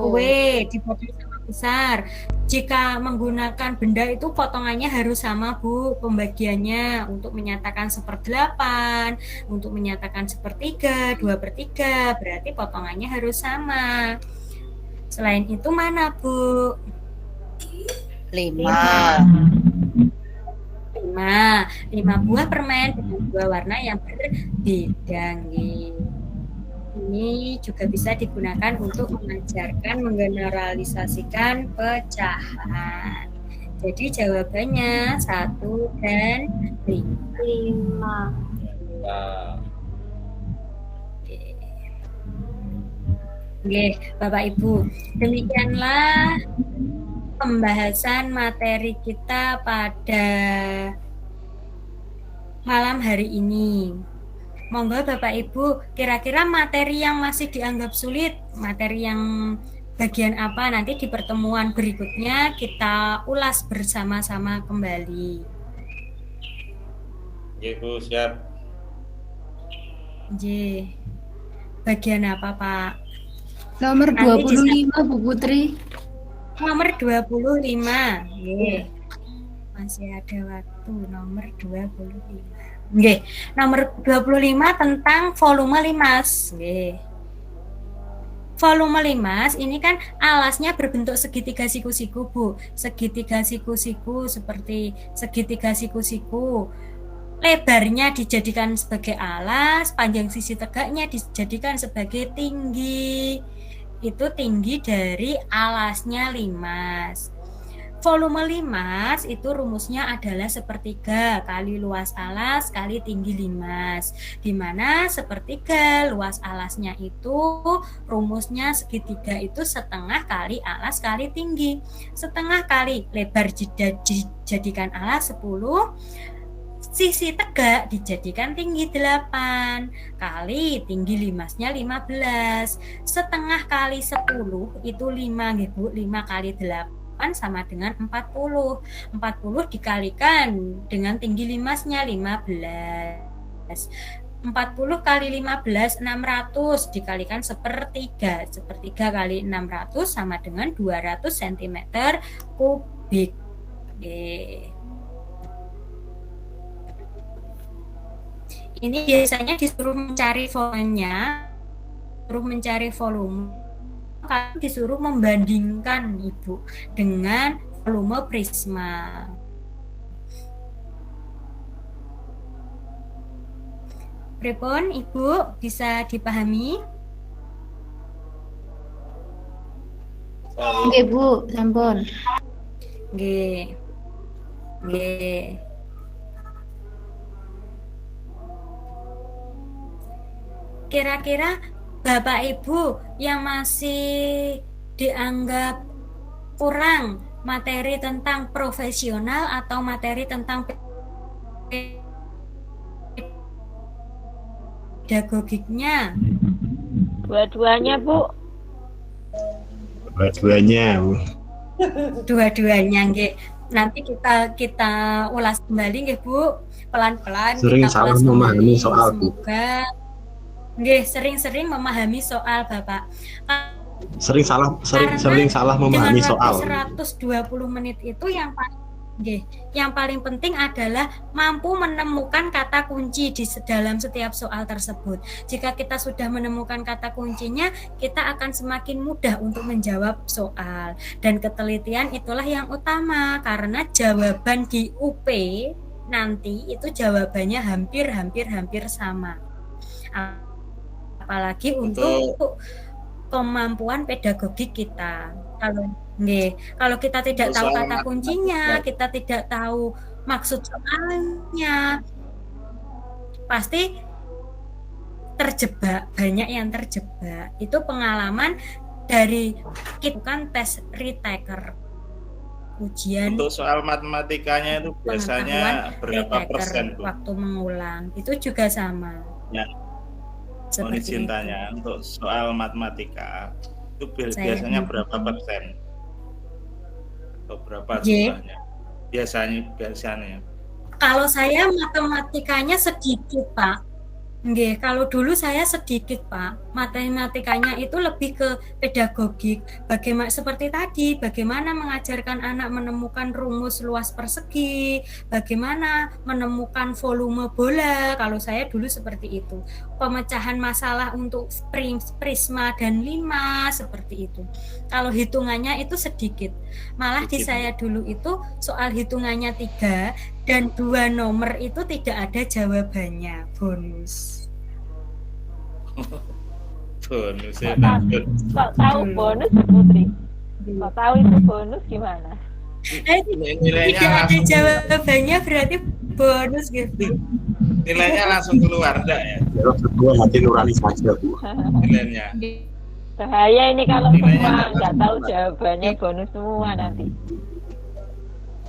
kue dipotong sama besar. Jika menggunakan benda itu potongannya harus sama Bu, pembagiannya untuk menyatakan 1/8, untuk menyatakan 1/3, 2/3, berarti potongannya harus sama. Selain itu mana Bu? 5 buah permen dengan 2 warna yang berbeda. Ini juga bisa digunakan untuk mengajarkan, menggeneralisasikan pecahan. Jadi jawabannya 1 dan 5. Oke, Bapak Ibu, demikianlah pembahasan materi kita pada malam hari ini. Monggo Bapak Ibu, kira-kira materi yang masih dianggap sulit, materi yang bagian apa, nanti di pertemuan berikutnya kita ulas bersama-sama kembali. Bu, siap. Bagian apa Pak? Nomor Nanti 25 Bu Putri. Nomor 25. Nggih. Masih ada waktu nomor 25. Nggih. Nomor 25 tentang volume limas. Nggih. Volume limas ini kan alasnya berbentuk segitiga siku-siku, Bu. Segitiga siku-siku seperti segitiga siku-siku. Lebarnya dijadikan sebagai alas, panjang sisi tegaknya dijadikan sebagai tinggi. Itu tinggi dari alasnya limas. Volume limas itu rumusnya adalah sepertiga kali luas alas kali tinggi limas, di mana sepertiga luas alasnya itu rumusnya segitiga itu setengah kali alas kali tinggi. Setengah kali lebar dijadikan alas 10, sisi tegak dijadikan tinggi 8 kali tinggi limasnya 15. Setengah kali 10 itu 5 nggih Bu, 5 kali 8 sama dengan 40. 40 dikalikan dengan tinggi limasnya 15. 40 kali 15 600 dikalikan sepertiga. Sepertiga kali 600 sama dengan 200 cm kubik. Ini biasanya disuruh mencari volumenya, kalian disuruh membandingkan Ibu dengan volume prisma. Pripun Ibu, bisa dipahami? Nggih Bu, sampun. Nggih. Kira-kira Bapak Ibu yang masih dianggap kurang materi tentang profesional atau materi tentang pedagogiknya? Dua-duanya, Bu. Dua-duanya, Bu. Dua-duanya, nggih. Nanti kita ulas kembali nggih, Bu. Pelan-pelan Sering kita salah ulas memahami kembali. soal, Bu. Semoga nggih, sering-sering memahami soal Bapak. Sering salah memahami soal. Dengan waktu 120 menit itu yang paling penting adalah mampu menemukan kata kunci di dalam setiap soal tersebut. Jika kita sudah menemukan kata kuncinya, kita akan semakin mudah untuk menjawab soal. Dan ketelitian itulah yang utama, karena jawaban di UP nanti itu jawabannya hampir sama. Apalagi untuk kemampuan pedagogik kita. Kalau kita tidak tahu kata kuncinya, kita tidak tahu maksud soalnya, pasti terjebak, banyak yang terjebak. Itu pengalaman dari kita kan tes retaker. Ujian untuk soal matematikanya itu biasanya berapa persen, Bu? Waktu mengulang itu juga sama. Ya. Mohon izin tanya, untuk soal matematika itu biasanya berapa persen? Atau berapa jumlahnya? Biasanya. Kalau saya matematikanya sedikit, Pak. Nggih, kalau dulu saya sedikit, Pak. Matematikanya itu lebih ke pedagogik. Bagaimana seperti tadi, bagaimana mengajarkan anak menemukan rumus luas persegi, bagaimana menemukan volume bola. Kalau saya dulu seperti itu. Pemecahan masalah untuk prisma dan limas seperti itu. Kalau hitungannya itu sedikit. Malah di saya dulu itu soal hitungannya 3 dan 2 nomor itu tidak ada jawabannya, bonus. Bonus ya. Kok tahu bonus, Putri? Kok tahu itu bonus gimana? Nilainya tidak ada jawabannya berarti bonus gitu. Nilainya langsung keluar enggak ya? Sesuai hati nurani saja, Bu. Nilainya. Bahaya ini kalau semua nggak tahu jawabannya bonus semua nanti.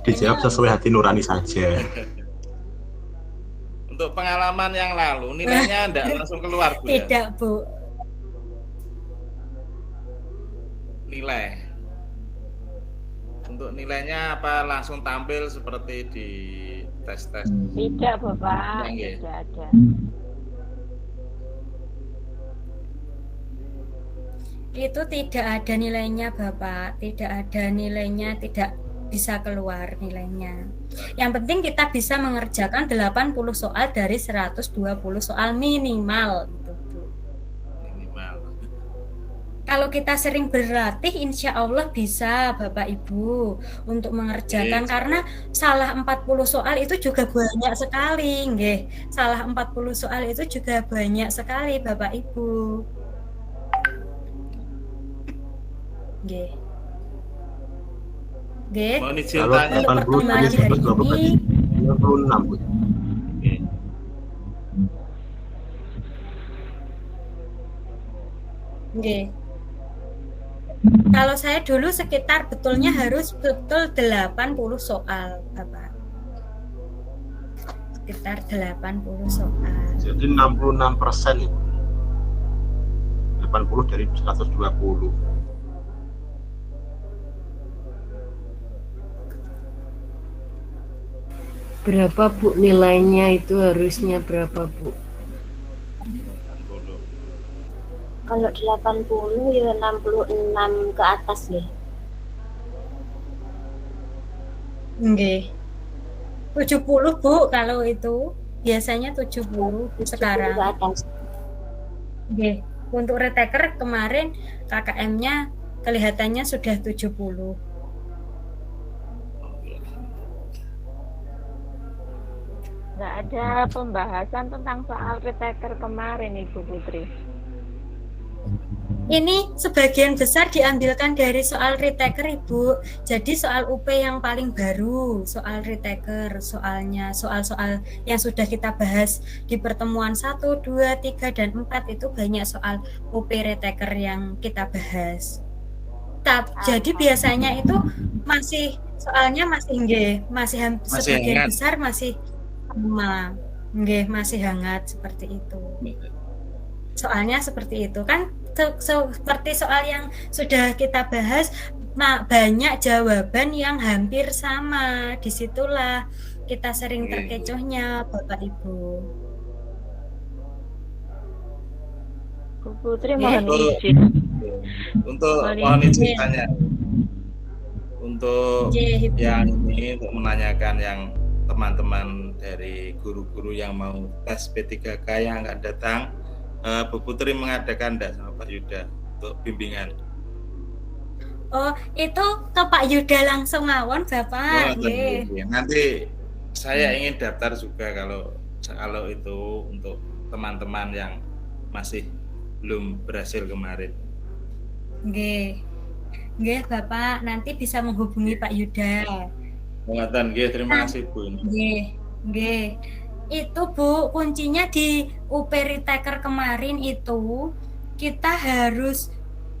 Dijawab sesuai hati nurani saja. Untuk pengalaman yang lalu nilainya enggak langsung keluar, Bu. Tidak, Bu. Nilai. Untuk nilainya apa langsung tampil seperti di tes-tes? Tidak, Bapak. Tidak ada. Itu tidak ada nilainya Bapak, tidak ada nilainya, tidak bisa keluar nilainya. Yang penting kita bisa mengerjakan 80 soal dari 120 soal minimal gitu, Bu. Minimal. Kalau kita sering berlatih, insya Allah bisa Bapak Ibu untuk mengerjakan, karena salah 40 soal itu juga banyak sekali, nggih. Salah 40 soal itu juga banyak sekali Bapak Ibu. Nggih. Nggih. Mohon izin Kalau tanya. Untuk pertemuan hari ini 96, Bu. Oke. nggih. Kalau saya dulu sekitar betulnya harus betul 80 soal, Bapak. Sekitar 80 soal. Jadi 66% itu. 80 dari 120. Berapa Bu nilainya itu harusnya berapa Bu? Kalau 80 ya 66 ke atas ya. Nggih. 70 Bu kalau itu. Biasanya 70 sekarang. Ke atas. Nggih. Untuk retaker kemarin KKM-nya kelihatannya sudah 70. Nggak ada pembahasan tentang soal retaker kemarin, Ibu Putri. Ini sebagian besar diambilkan dari soal retaker, Ibu. Jadi soal UP yang paling baru, soal retaker, soalnya soal-soal yang sudah kita bahas di pertemuan 1, 2, 3, dan 4 itu banyak soal UP retaker yang kita bahas. Jadi biasanya itu masih soalnya masih sebagian besar masih sama. Nggih, masih hangat seperti itu. Soalnya seperti itu kan, seperti soal yang sudah kita bahas, banyak jawaban yang hampir sama. Disitulah kita sering terkecohnya, Bapak Ibu. Bu Putri mohon izin. Mohon izin tanya. Untuk yang ini, untuk menanyakan yang teman-teman dari guru-guru yang mau tes P3K yang akan datang, Bu Putri mengadakan enggak sama Pak Yuda untuk bimbingan? Oh, itu ke Pak Yuda langsung ngawon, Bapak. Nanti saya ingin daftar juga kalau itu untuk teman-teman yang masih belum berhasil kemarin. Nggih, Bapak, nanti bisa menghubungi Pak Yuda. Terima kasih Bu. Nggih. Itu Bu, kuncinya di UP Retaker kemarin itu kita harus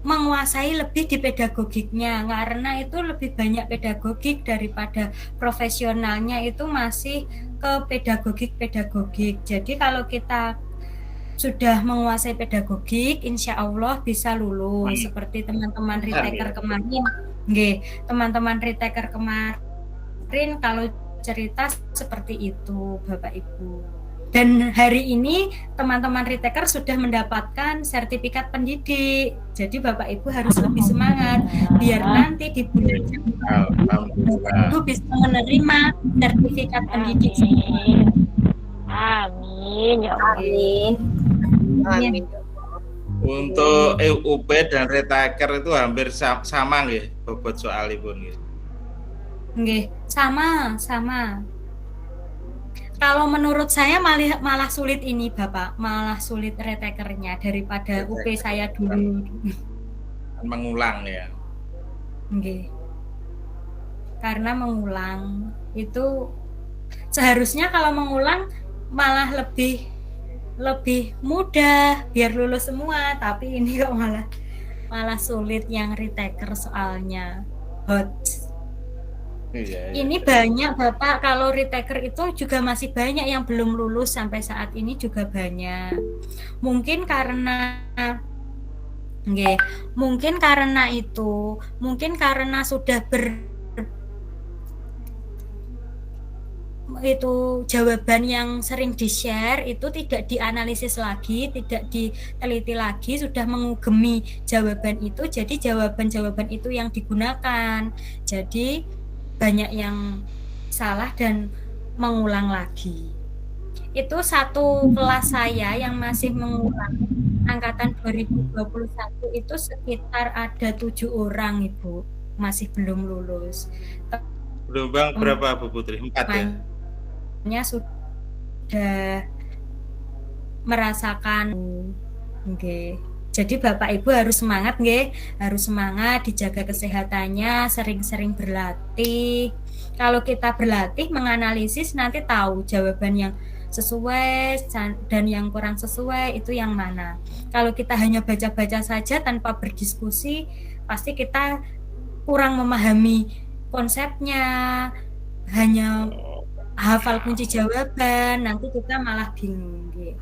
menguasai lebih di pedagogiknya, karena itu lebih banyak pedagogik daripada profesionalnya, itu masih ke pedagogik. Jadi kalau kita sudah menguasai pedagogik, insya Allah bisa lulus. Seperti teman-teman retaker kemarin. Nggih, teman-teman retaker kemarin kalau cerita seperti itu, Bapak Ibu. Dan hari ini teman-teman retaker sudah mendapatkan sertifikat pendidik. Jadi Bapak Ibu harus lebih semangat biar nanti di bulan Ibu bisa menerima sertifikat pendidik. Amin. Ya Allah. Amin. Untuk UP dan retaker itu hampir sama nggih bobot soalipun nggih. Nggih, sama. Kalau menurut saya malah sulit ini, Bapak, malah sulit retakernya daripada UP saya dulu. Mengulang ya. Nggih. Karena mengulang itu seharusnya kalau mengulang malah lebih mudah biar lulus semua, tapi ini kok malah sulit yang retaker soalnya. Ini banyak Bapak, kalau retaker itu juga masih banyak yang belum lulus sampai saat ini juga banyak. Mungkin karena sudah itu jawaban yang sering di-share itu tidak dianalisis lagi, tidak diteliti lagi, sudah mengugemi jawaban itu, jadi jawaban-jawaban itu yang digunakan. Jadi banyak yang salah dan mengulang lagi. Itu satu kelas saya yang masih mengulang, angkatan 2021 itu sekitar ada 7 orang Ibu, masih belum lulus. Gelombang berapa Bu Putri? 4 ya? Sudah merasakan nggih. Jadi Bapak Ibu harus semangat nggih, harus semangat, dijaga kesehatannya, sering-sering berlatih. Kalau kita berlatih menganalisis nanti tahu jawaban yang sesuai dan yang kurang sesuai itu yang mana. Kalau kita hanya baca-baca saja tanpa berdiskusi, pasti kita kurang memahami konsepnya, hanya hafal kunci jawaban, nanti kita malah bingung gitu.